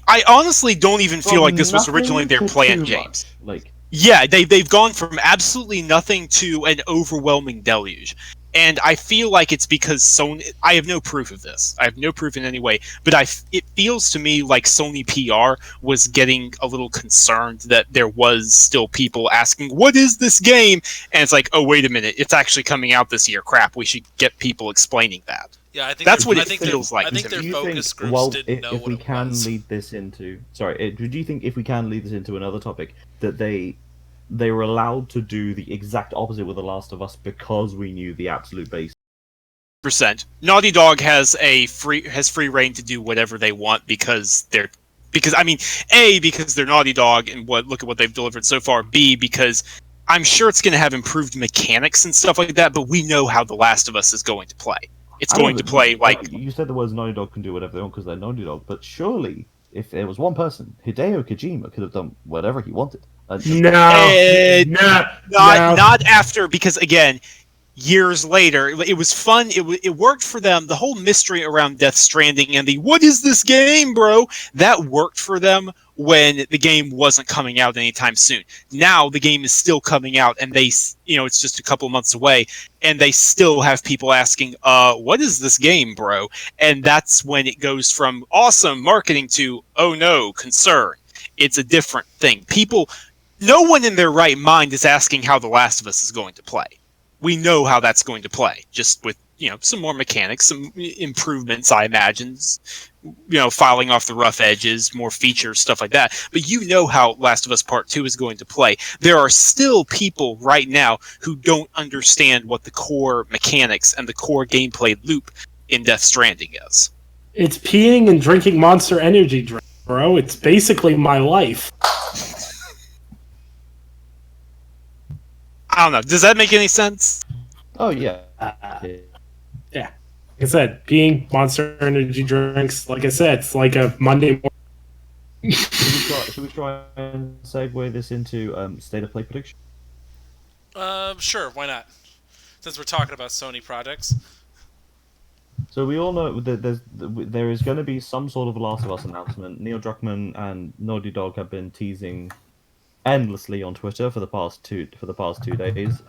I honestly don't even feel like this was Nothing originally their to plan, too James. much. Like, Yeah, they've gone from absolutely nothing to an overwhelming deluge. And I feel like it's because Sony... I have no proof of this. I have no proof in any way. But it feels to me like Sony PR was getting a little concerned that there was still people asking, "What is this game?" And it's like, oh, wait a minute. It's actually coming out this year. Crap, we should get people explaining that. Yeah, I think That's what I it think feels like I think to their me. focus groups didn't know if what we it can was. lead this into... Sorry, do you think if we can lead this into another topic, that they were allowed to do the exact opposite with The Last of Us because we knew the absolute base? Naughty Dog has free reign to do whatever they want because they're Naughty Dog and look at what they've delivered so far. B, because I'm sure it's going to have improved mechanics and stuff like that, but we know how The Last of Us is going to play. It's going to play like... You said the words Naughty Dog can do whatever they want because they're Naughty Dog, but surely if there was one person, Hideo Kojima could have done whatever he wanted. Not after, because again, years later, it was fun. It worked for them. The whole mystery around Death Stranding and the "what is this game, bro?" that worked for them when the game wasn't coming out anytime soon. Now the game is still coming out, and it's just a couple of months away, and they still have people asking, "What is this game, bro?" And that's when it goes from awesome marketing to, "Oh no, concern." It's a different thing. No one in their right mind is asking how The Last of Us is going to play. We know how that's going to play, just with some more mechanics, some improvements, I imagine, filing off the rough edges, more features, stuff like that. But how Last of Us Part 2 is going to play. There are still people right now who don't understand what the core mechanics and the core gameplay loop in Death Stranding is. It's peeing and drinking Monster Energy drink, bro. It's basically my life. I don't know. Does that make any sense? Oh, yeah. Yeah. Like I said, peeing, Monster Energy drinks. Like I said, it's like a Monday morning. Should we try and segue this into state of play prediction? Sure, why not? Since we're talking about Sony projects. So we all know that there is going to be some sort of Last of Us announcement. Neil Druckmann and Naughty Dog have been teasing endlessly on Twitter for the past 2 days.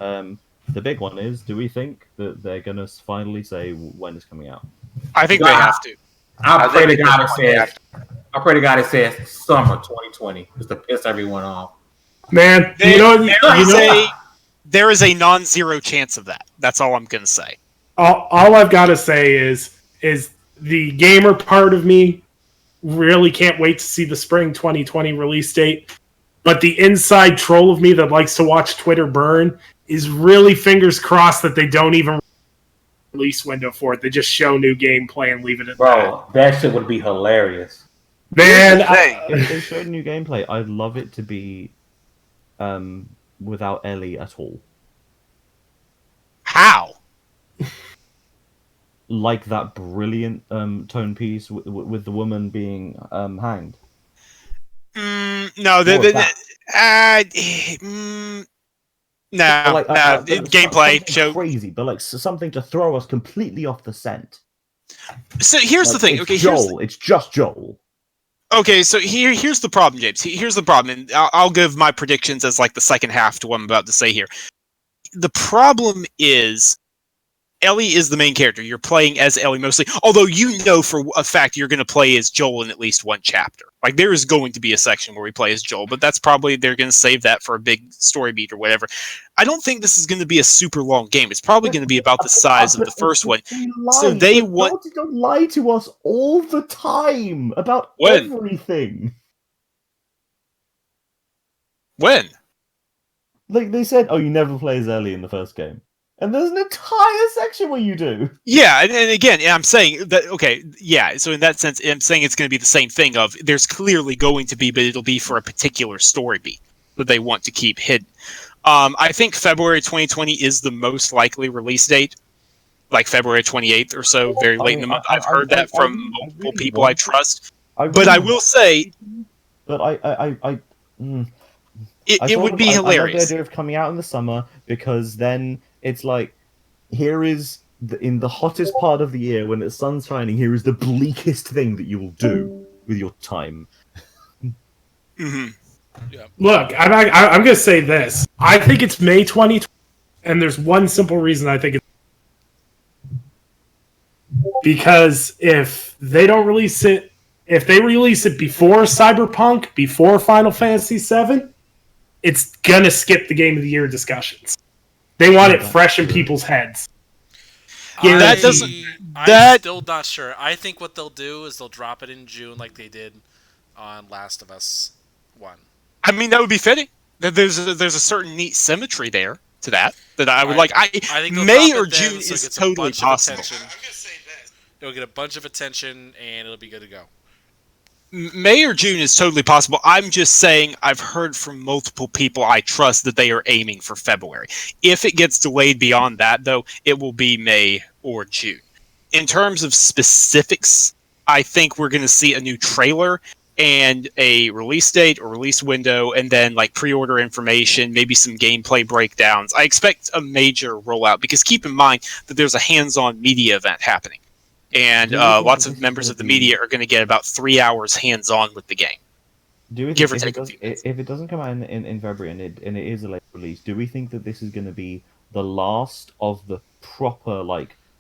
the big one is: do we think that they're gonna finally say when it's coming out? I think they have to. I pray to God it it says summer 2020 just to piss everyone off. Man, There is a non-zero chance of that. That's all I'm gonna say. all I've got to say is the gamer part of me really can't wait to see the spring 2020 release date. But the inside troll of me that likes to watch Twitter burn is really fingers crossed that they don't even release window for it. They just show new gameplay and leave it at that. Bro, that shit would be hilarious. Man, If they showed new gameplay, I'd love it to be without Ellie at all. How? Like that brilliant tone piece with the woman being hanged. No, gameplay show crazy, but like something to throw us completely off the scent. So here's the thing. Okay, it's just Joel. Okay, so here's the problem, James. Here's the problem, and I'll give my predictions as like the second half to what I'm about to say here. The problem is Ellie is the main character. You're playing as Ellie mostly, although you know for a fact you're going to play as Joel in at least one chapter. Like, there is going to be a section where we play as Joel, but that's probably, they're going to save that for a big story beat or whatever. I don't think this is going to be a super long game. It's probably going to be about the size of the first one. So they want... Don't lie to us all the time about everything. When? Like, they said, oh, you never play as Ellie in the first game. And there's an entire section where you do. Yeah, and again, I'm saying that, okay, yeah, so in that sense, I'm saying it's going to be the same thing of, there's clearly going to be, but it'll be for a particular story beat that they want to keep hidden. I think February 2020 is the most likely release date, like February 28th or so, very late in the month. I've heard that from multiple people I trust. But I will say... But it would be hilarious. I love the idea of coming out in the summer, because then it's like, here is, in the hottest part of the year, when the sun's shining, here is the bleakest thing that you will do with your time. Mm-hmm. Yeah. Look, I'm going to say this. I think it's May 2020, and there's one simple reason I think it's... Because if they don't release it, if they release it before Cyberpunk, before Final Fantasy VII, it's going to skip the Game of the Year discussions. They want it fresh in people's heads. I'm still not sure. I think what they'll do is they'll drop it in June like they did on Last of Us 1. I mean, that would be fitting. There's a certain neat symmetry there to that I would like. I think May or June is totally possible. It'll get a bunch of attention, and it'll be good to go. May or June is totally possible. I'm just saying I've heard from multiple people I trust that they are aiming for February. If it gets delayed beyond that, though, it will be May or June. In terms of specifics, I think we're going to see a new trailer and a release date or release window, and then like pre-order information, maybe some gameplay breakdowns. I expect a major rollout, because keep in mind that there's a hands-on media event happening. And lots of members of the media are going to get about 3 hours hands-on with the game. Give or take a few minutes. If it doesn't come out in February and it is a late release, do we think that this is going to be the last of the proper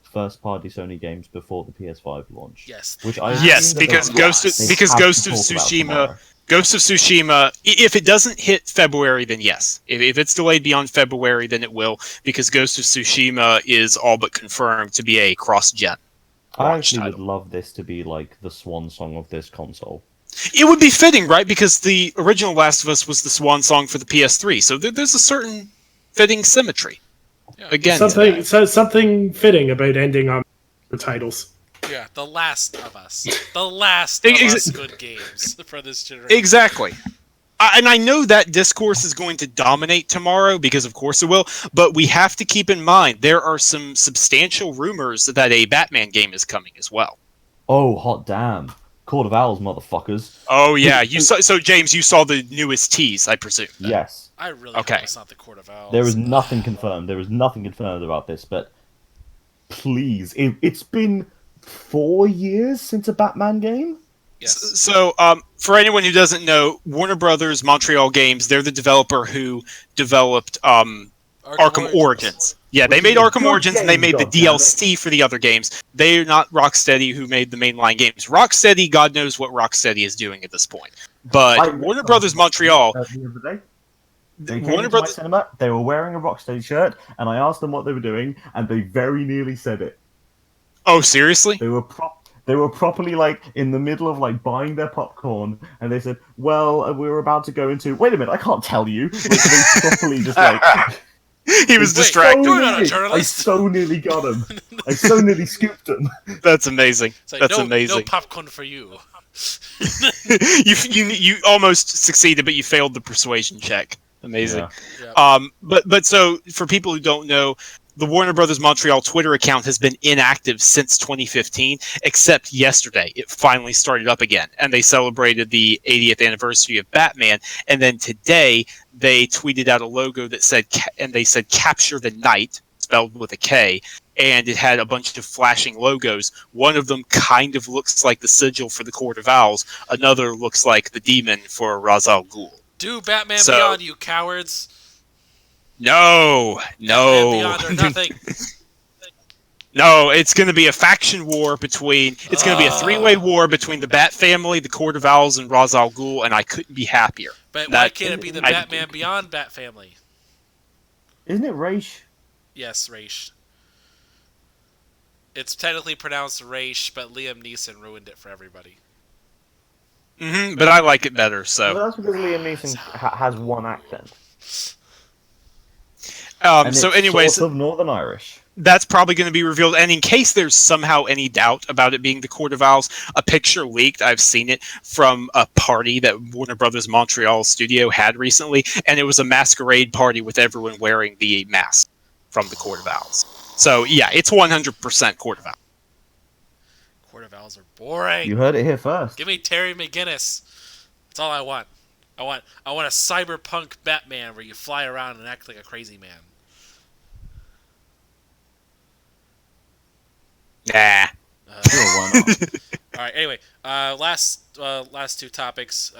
first-party Sony games before the PS5 launch? Yes. Because Ghost of Tsushima, if it doesn't hit February, then yes. If it's delayed beyond February, then it will, because Ghost of Tsushima is all but confirmed to be a cross-gen. I actually would love this to be like the swan song of this console. It would be fitting, right? Because the original Last of Us was the swan song for the PS3, so there's a certain fitting symmetry. Yeah. Again, something fitting about ending on the titles. Yeah, The Last of Us. The last of us good games for this generation. Exactly. And I know that discourse is going to dominate tomorrow, because of course it will, but we have to keep in mind there are some substantial rumors that a Batman game is coming as well. Oh, hot damn. Court of Owls, motherfuckers. Oh, yeah. So, James, you saw the newest tease, I presume. Then. Yes. I really hope it's not the Court of Owls. There is nothing confirmed. There is nothing confirmed about this, but please. It's been 4 years since a Batman game? Yes. So, for anyone who doesn't know, Warner Brothers Montreal Games, they're the developer who developed Arkham Origins. Yeah, they Which made is a Arkham good Origins and they game, made the goddammit. DLC for the other games. They're not Rocksteady who made the mainline games. Rocksteady, God knows what Rocksteady is doing at this point. But Warner Brothers Montreal, The other day, they came Warner into my Brothers. cinema. They were wearing a Rocksteady shirt, and I asked them what they were doing, and they very nearly said it. Oh, seriously? They were properly like in the middle of like buying their popcorn, and they said, "Well, we were about to go into. Wait a minute, I can't tell you." Like, they properly just like He was Wait, distracted. you're not a I journalist. so nearly got him. I so nearly scooped him. That's amazing. It's like, That's no amazing. popcorn for you. you almost succeeded, but you failed the persuasion check. Amazing. Yeah. But so for people who don't know, the Warner Brothers Montreal Twitter account has been inactive since 2015, except yesterday it finally started up again, and they celebrated the 80th anniversary of Batman. And then today they tweeted out a logo that said, and they said "Capture the Night," spelled with a K, and it had a bunch of flashing logos. One of them kind of looks like the sigil for the Court of Owls. Another looks like the demon for Ra's al Ghul. Do Batman So- Beyond, you cowards. No. Batman Beyond or nothing. No, it's going to be a faction war between. It's going to be a three-way war between the Bat family, the Court of Owls, and Ra's al Ghul, and I couldn't be happier. But why can't it be the Batman Beyond Bat family? Isn't it Raish? Yes, Raish. It's technically pronounced Raish, but Liam Neeson ruined it for everybody. But I like it better. Well, So, that's because Liam Neeson has one accent. so anyways, sort of Northern Irish. that's probably going to be revealed. And in case there's somehow any doubt about it being the Court of Owls, a picture leaked. I've seen it from a party that Warner Brothers Montreal studio had recently, and it was a masquerade party with everyone wearing the mask from the Court of Owls. So yeah, it's 100% Court of Owls. Court of Owls are boring. You heard it here first. Give me Terry McGinnis. That's all I want. I want a cyberpunk Batman where you fly around and act like a crazy man. Nah. Sure, why not? All right. Anyway, last two topics.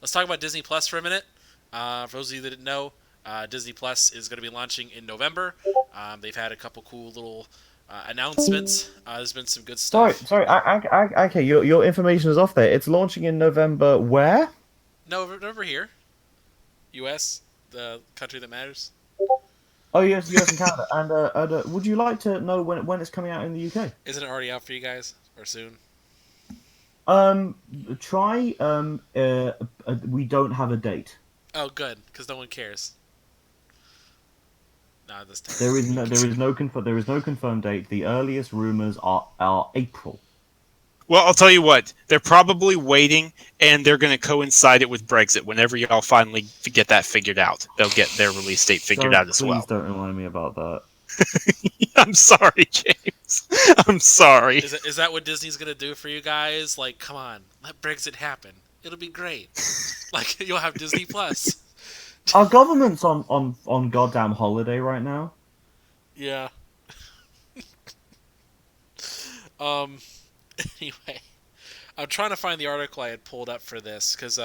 Let's talk about Disney Plus for a minute. For those of you that didn't know, Disney Plus is going to be launching in November. They've had a couple cool little announcements. There's been some good stuff. Sorry. Okay, your information is off there. It's launching in November. Where? No, over here. U.S., the country that matters. Oh, yes, and Canada. And would you like to know when it's coming out in the UK? Isn't it already out for you guys? Or soon? We don't have a date. Oh, good, because no one cares. No, this time. There is no confirmed date. The earliest rumors are April. Well, I'll tell you what. They're probably waiting, and they're going to coincide it with Brexit. Whenever y'all finally get that figured out, they'll get their release date figured out as well. Please don't remind me about that. I'm sorry, James. I'm sorry. Is that what Disney's gonna do for you guys? Like, come on, let Brexit happen. It'll be great. Like, you'll have Disney Plus. Our government's on goddamn holiday right now. Yeah. Anyway, I'm trying to find the article I had pulled up for this because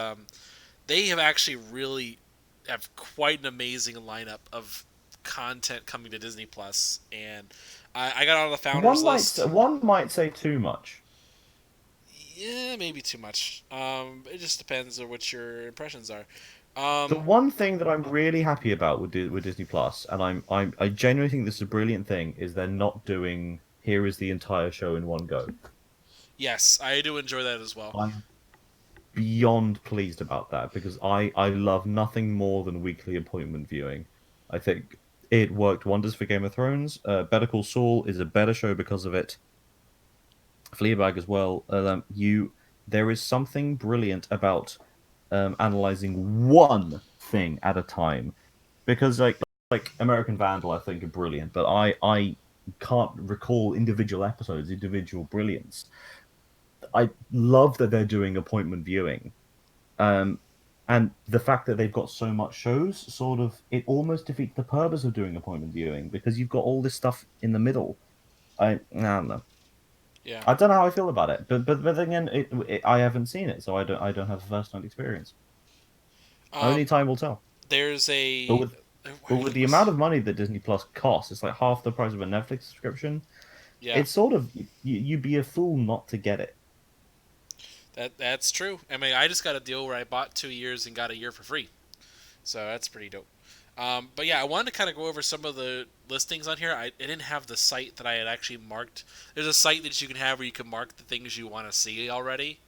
they have actually really have quite an amazing lineup of content coming to Disney Plus, and I got on the founders list. One might say too much. Yeah, maybe too much. It just depends on what your impressions are. The one thing that I'm really happy about with Disney Plus, and I genuinely think this is a brilliant thing, is they're not doing here is the entire show in one go. Yes, I do enjoy that as well. I'm beyond pleased about that because I love nothing more than weekly appointment viewing. I think it worked wonders for Game of Thrones. Better Call Saul is a better show because of it. Fleabag as well. There is something brilliant about analyzing one thing at a time, because like American Vandal, I think are brilliant, but I can't recall individual episodes, individual brilliance. I love that they're doing appointment viewing, and the fact that they've got so much shows, it almost defeats the purpose of doing appointment viewing because you've got all this stuff in the middle. I don't know. Yeah. I don't know how I feel about it, but then again, I haven't seen it, so I don't have a first-hand experience. Only time will tell. There's a But with the amount of money that Disney Plus costs, it's like half the price of a Netflix subscription. Yeah, It's sort of you'd be a fool not to get it. that's true. I mean, I just got a deal where I bought 2 years and got a year for free, so that's pretty dope. But yeah, I wanted to kind of go over some of the listings on here. I didn't have the site that I had actually marked. There's a site that you can have where you can mark the things you want to see already.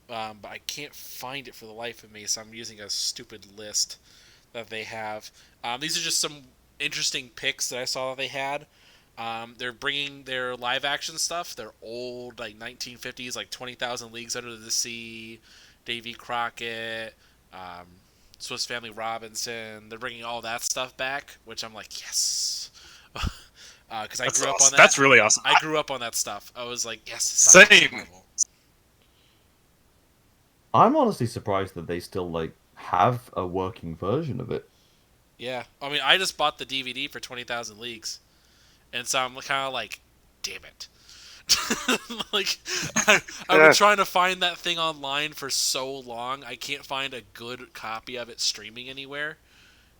But I can't find it for the life of me, so I'm using a stupid list that they have. These are just some interesting picks that I saw that they had. They're bringing their live action stuff. They're old, like 1950s, like 20,000 Leagues Under the Sea, Davy Crockett, um, Swiss Family Robinson. They're bringing all that stuff back, which I'm like, yes. Because I grew up on that. That's really awesome. I grew up on that stuff. I was like, yes. Same. Marvel. I'm honestly surprised that they still like have a working version of it. Yeah, I mean, I just bought the DVD for 20,000 Leagues, and so I'm kind of like, damn it. Like, I've been trying to find that thing online for so long. I can't find a good copy of it streaming anywhere.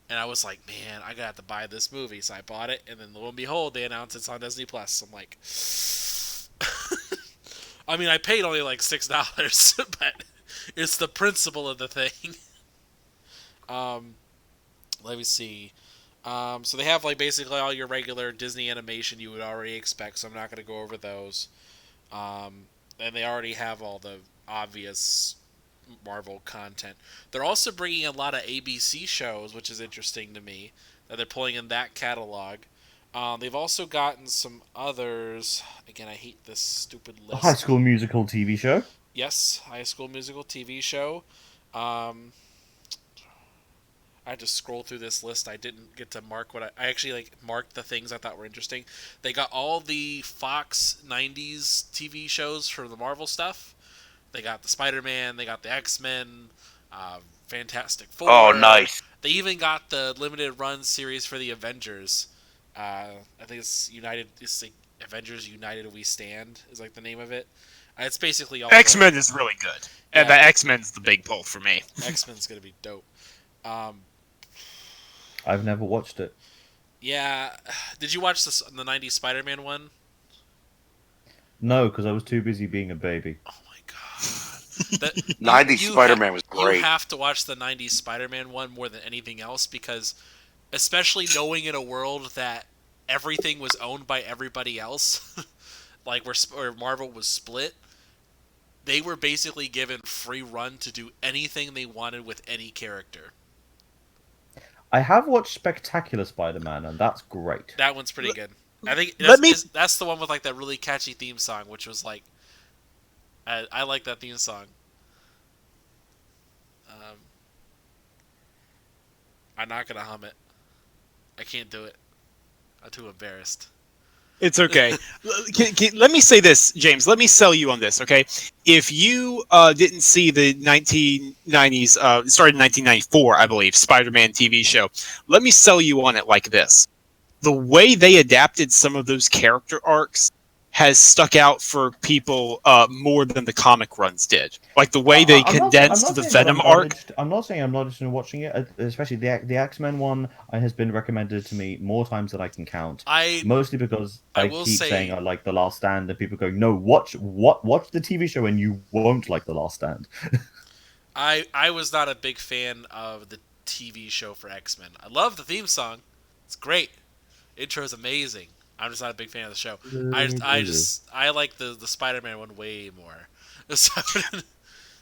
And I was like, man, I got to buy this movie. So I bought it, and then lo and behold, they announced it's on Disney Plus. I'm like, I mean, I paid only like $6, but it's the principle of the thing. Let me see. So they have like basically all your regular Disney animation you would already expect. So I'm not going to go over those. And they already have all the obvious Marvel content. They're also bringing a lot of ABC shows, which is interesting to me that they're pulling in that catalog. They've also gotten some others. Again, I hate this stupid A list. High School Musical TV show. Yes, High School Musical TV show. I had to scroll through this list. I didn't get to mark what I actually like marked the things I thought were interesting. They got all the Fox 90s TV shows for the Marvel stuff. They got the Spider-Man, they got the X-Men, Fantastic Four. Oh, nice. They even got the limited run series for the Avengers. I think it's like Avengers United We Stand is like the name of it. It's basically all X-Men is really good. And Yeah. the X-Men's the big pull for me. X-Men's gonna be dope. I've never watched it. Yeah, did you watch the '90s Spider-Man one? No, because I was too busy being a baby. Oh my god, that 90s Spider-Man was great. You have to watch the '90s Spider-Man one more than anything else because, especially knowing in a world that everything was owned by everybody else, like where Marvel was split, they were basically given free run to do anything they wanted with any character. I have watched Spectacular Spider-Man, and that's great. That one's pretty good. I think that's the one with like that really catchy theme song, which was like, I like that theme song. I'm not gonna hum it. I can't do it. I'm too embarrassed. It's okay. Let me say this, James. Let me sell you on this, okay? If you didn't see the 1990s, it started in 1994, I believe, Spider-Man TV show, let me sell you on it like this. The way they adapted some of those character arcs has stuck out for people more than the comic runs did. Like the way they condensed the Venom arc. I'm not saying I'm not interested in watching it, especially the X-Men one has been recommended to me more times than I can count. Mostly because I keep saying I like The Last Stand, and people go, no, watch the TV show and you won't like The Last Stand. I was not a big fan of the TV show for X-Men. I love the theme song. It's great. Intro is amazing. I'm just not a big fan of the show. I like the Spider-Man one way more.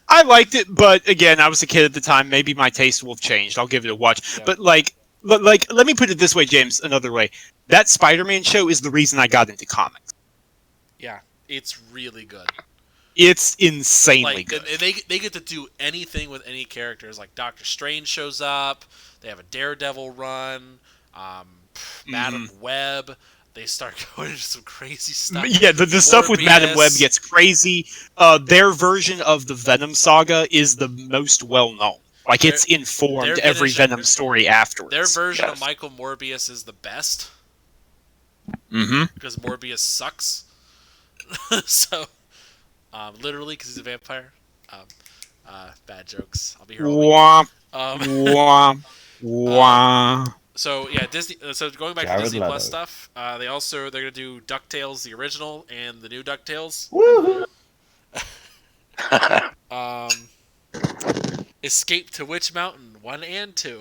I liked it, but again, I was a kid at the time. Maybe my taste will have changed. I'll give it a watch. Yeah. But let me put it this way, James. Another way. That Spider-Man show is the reason I got into comics. Yeah, it's really good. It's insanely good. And they get to do anything with any characters. Like Doctor Strange shows up. They have a Daredevil run. Madam Web. They start going into some crazy stuff. Yeah, the stuff with Madam Web gets crazy. Their version of the Venom saga is the most well-known. Like, it's informed every Venom story afterwards. Their version of Michael Morbius is the best. Mm-hmm. Because Morbius sucks. So, literally, because he's a vampire. Bad jokes. I'll be here all week. Wah. So yeah, Disney. So going back to Jared Disney Plus Leto. stuff, they're gonna do DuckTales, the original, and the new DuckTales. Woohoo! Escape to Witch Mountain 1 and 2.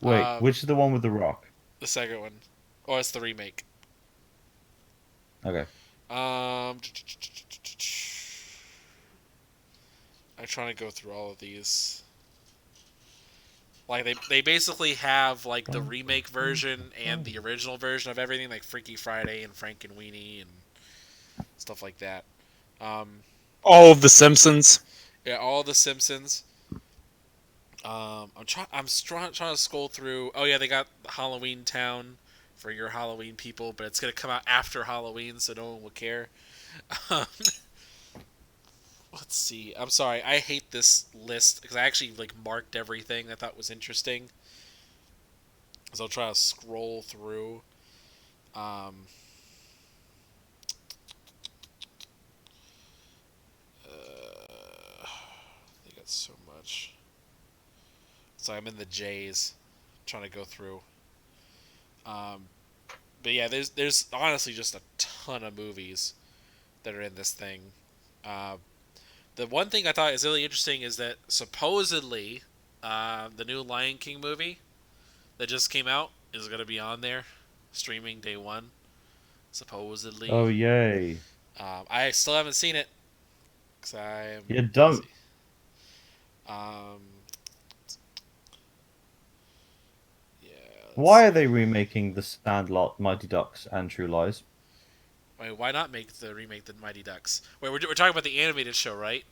Wait, Um, which is the one with the rock? the second one, or it's the remake. Okay. I'm trying to go through all of these. Like they basically have like the remake version and the original version of everything, like Freaky Friday and Frank and Weenie and stuff like that. All of the Simpsons. Yeah, all the Simpsons. I'm trying to scroll through. Oh yeah, they got Halloween Town for your Halloween people, but it's gonna come out after Halloween, so no one will care. Um, let's see. I'm sorry, I hate this list because I actually like marked everything I thought was interesting. So I'll try to scroll through. They got so much. So I'm in the J's, trying to go through. But yeah, there's honestly just a ton of movies that are in this thing. The one thing I thought is really interesting is that supposedly the new Lion King movie that just came out is going to be on there, streaming day one, supposedly. Oh yay! I still haven't seen it because I am You don't. busy. Yeah. Why are they remaking the Sandlot, Mighty Ducks, and True Lies? Wait, why not make the remake the Mighty Ducks? Wait, we're talking about the animated show, right?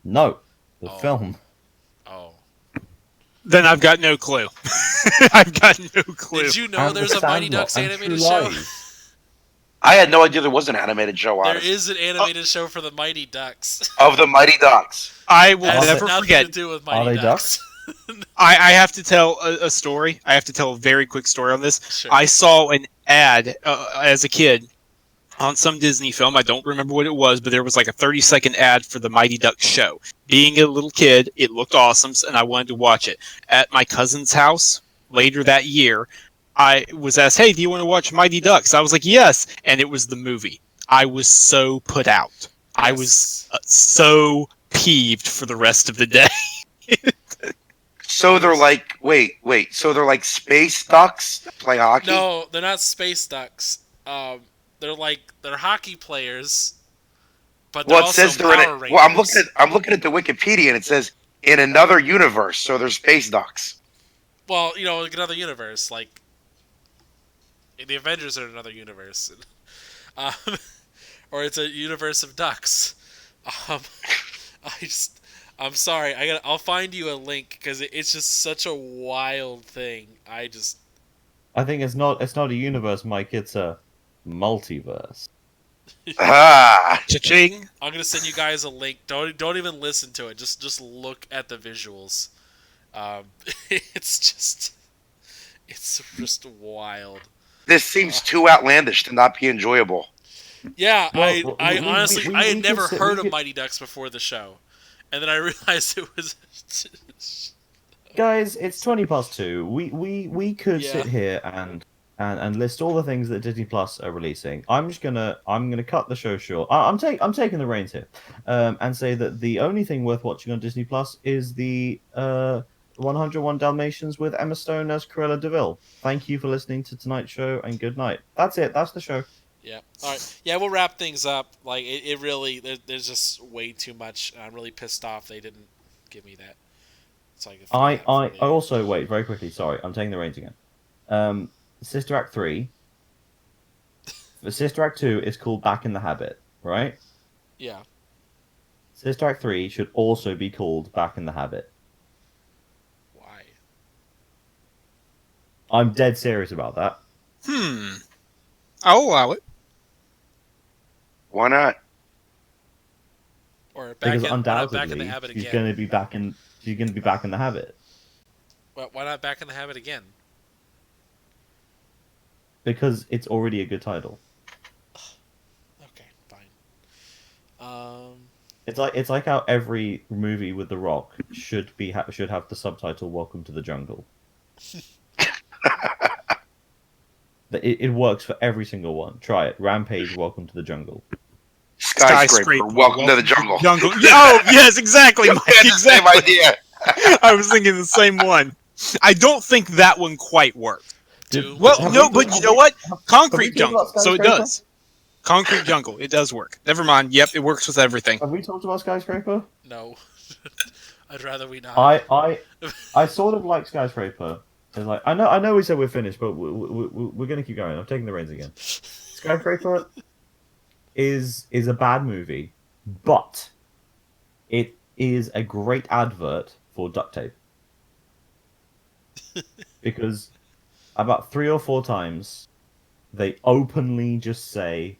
No, the Oh. film. Oh. Then I've got no clue. I've got no clue. Did you know And there's the a Mighty Sandlot Ducks and animated True show? Lies. I had no idea there was an animated show on There it. is an animated show for the Mighty Ducks. Of the Mighty Ducks. I will Has never nothing forget. to do with Are Mighty they Ducks. I have to tell a story. I have to tell a very quick story on this. Sure. I saw an ad as a kid on some Disney film. I don't remember what it was, but there was like a 30-second ad for the Mighty Ducks show. Being a little kid, it looked awesome, and I wanted to watch it. At my cousin's house later that year, I was asked, "Hey, do you want to watch Mighty Ducks?" I was like, "Yes," and it was the movie. I was so put out. I was so peeved for the rest of the day. So they're like, wait. So they're like space ducks that play hockey? No, they're not space ducks. They're hockey players, but they're Well, it also says they're in Power it. Rangers. Well, I'm looking at the Wikipedia and it says in another universe. So they're space ducks. Well, like another universe, like the Avengers are in another universe, or it's a universe of ducks. Um, I'm sorry. I'll find you a link because it's just such a wild thing. I think it's not a universe, Mike. It's a multiverse. Ah. Cha-ching. I'm gonna send you guys a link. Don't even listen to it. Just look at the visuals. It's just wild. This seems too outlandish to not be enjoyable. Yeah, Well, I honestly I had never could heard of Mighty Ducks before the show, and then I realized it was. Guys, it's 2:20. We could Yeah. sit here and list all the things that Disney Plus are releasing. I'm gonna cut the show short. I'm taking the reins here, and say that the only thing worth watching on Disney Plus is the 101 Dalmatians with Emma Stone as Cruella de Vil. Thank you for listening to tonight's show, and good night. That's it. That's the show. Yeah. All right. Yeah, we'll wrap things up. Like it really, there's just way too much. And I'm really pissed off they didn't give me that. So I also wait very quickly. Sorry, I'm taking the reins again. Sister Act 3. The Sister Act 2 is called Back in the Habit, right? Yeah. Sister Act 3 should also be called Back in the Habit. Why? I'm dead serious about that. I'll allow it. Why not? Or back Because in, undoubtedly back in the habit she's again. going to be back in. She's going to be back in the habit. Well, why not back in the habit again? Because it's already a good title. Okay, fine. It's like how every movie with The Rock should have the subtitle "Welcome to the Jungle." It works for every single one. Try it. Rampage, Welcome to the Jungle. Skyscraper. Welcome to the jungle. Oh, yes, exactly, Mike. It's the same Exactly. idea. I was thinking the same one. I don't think that one quite worked. Well, Have no, we but talked- you know what? have we Concrete talked about jungle. So it Skyscraper? does. Concrete jungle. It does work. Never mind. Yep, it works with everything. Have we talked about Skyscraper? No. I'd rather we not. I sort of like Skyscraper. It's like I know we said we're finished, but we're gonna keep going. I'm taking the reins again. Skyscraper is a bad movie, but it is a great advert for duct tape. Because about 3 or 4 times they openly just say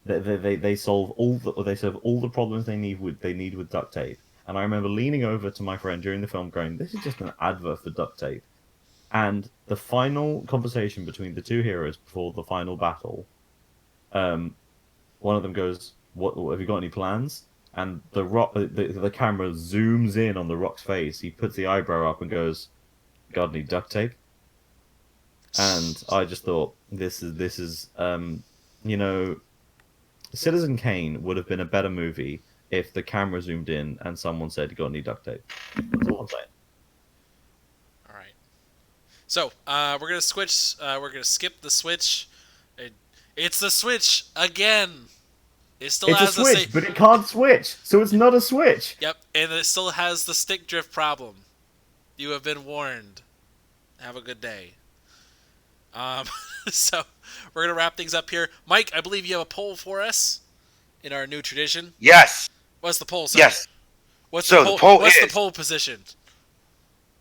that they solve all the problems they need with duct tape. And I remember leaning over to my friend during the film going, "This is just an advert for duct tape." And the final conversation between the two heroes before the final battle, one of them goes, "What have you got any plans?" And the camera zooms in on the Rock's face. He puts the eyebrow up and goes, "Got any duct tape?" And I just thought, this is Citizen Kane would have been a better movie if the camera zoomed in and someone said, "You got any duct tape?" That's all I'm saying. All right. So we're gonna switch. We're gonna skip the Switch. It's the Switch again. It still It's a has the Switch, same. but it can't switch, so it's not a Switch. Yep, and it still has the stick drift problem. You have been warned. Have a good day. So we're gonna wrap things up here. Mike, I believe you have a poll for us in our new tradition. Yes. What's the poll, sir? Yes. What's So the the poll What's is- the poll position?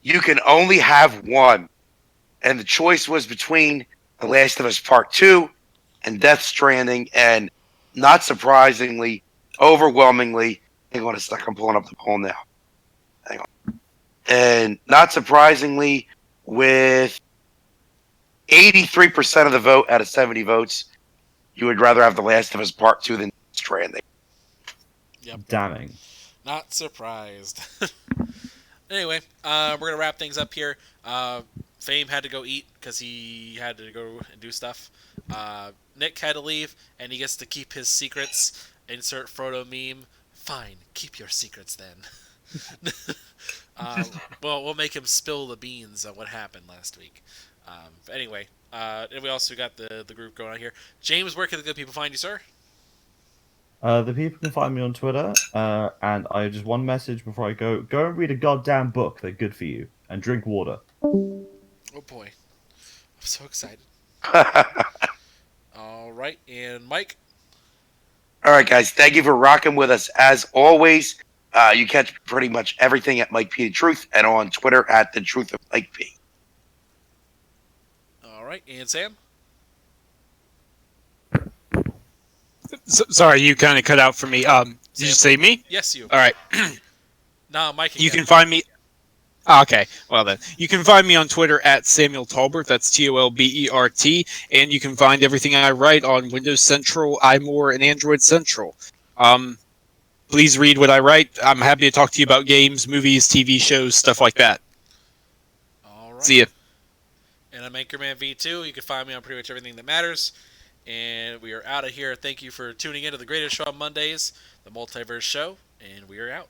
You can only have one. And the choice was between The Last of Us Part 2 and Death Stranding. And not surprisingly, overwhelmingly, hang on a second, I'm pulling up the poll now. Hang on. And not surprisingly, with 83% of the vote out of 70 votes, you would rather have The Last of Us Part 2 than Death Stranding. Yep. Damning. Not surprised. Anyway, we're gonna wrap things up here. Fame had to go eat because he had to go and do stuff. Nick had to leave, and he gets to keep his secrets. Insert Frodo meme. Fine, keep your secrets then. Well, we'll make him spill the beans on what happened last week. Anyway, and we also got the group going on here. James, where can the good people find you, sir? The people can find me on Twitter, and I have just one message before I go. Go and read a goddamn book. They're good for you. And drink water. Oh boy, I'm so excited. All right, and Mike. All right, guys. Thank you for rocking with us. As always, you catch pretty much everything at Mike P. The Truth and on Twitter at The Truth of Mike P. All right, and Sam. Sorry, you kind of cut out for me. Did you say me? Yes, you. All right. Nah, Mike. You again. can find me. Okay, well then. You can find me on Twitter at Samuel Tolbert, that's TOLBERT, and you can find everything I write on Windows Central, iMore, and Android Central. Please read what I write. I'm happy to talk to you about games, movies, TV shows, stuff like that. All right. See ya. And I'm Anchorman V2. You can find me on pretty much everything that matters. And we are out of here. Thank you for tuning in to the greatest show on Mondays, the Multiverse Show, and we are out.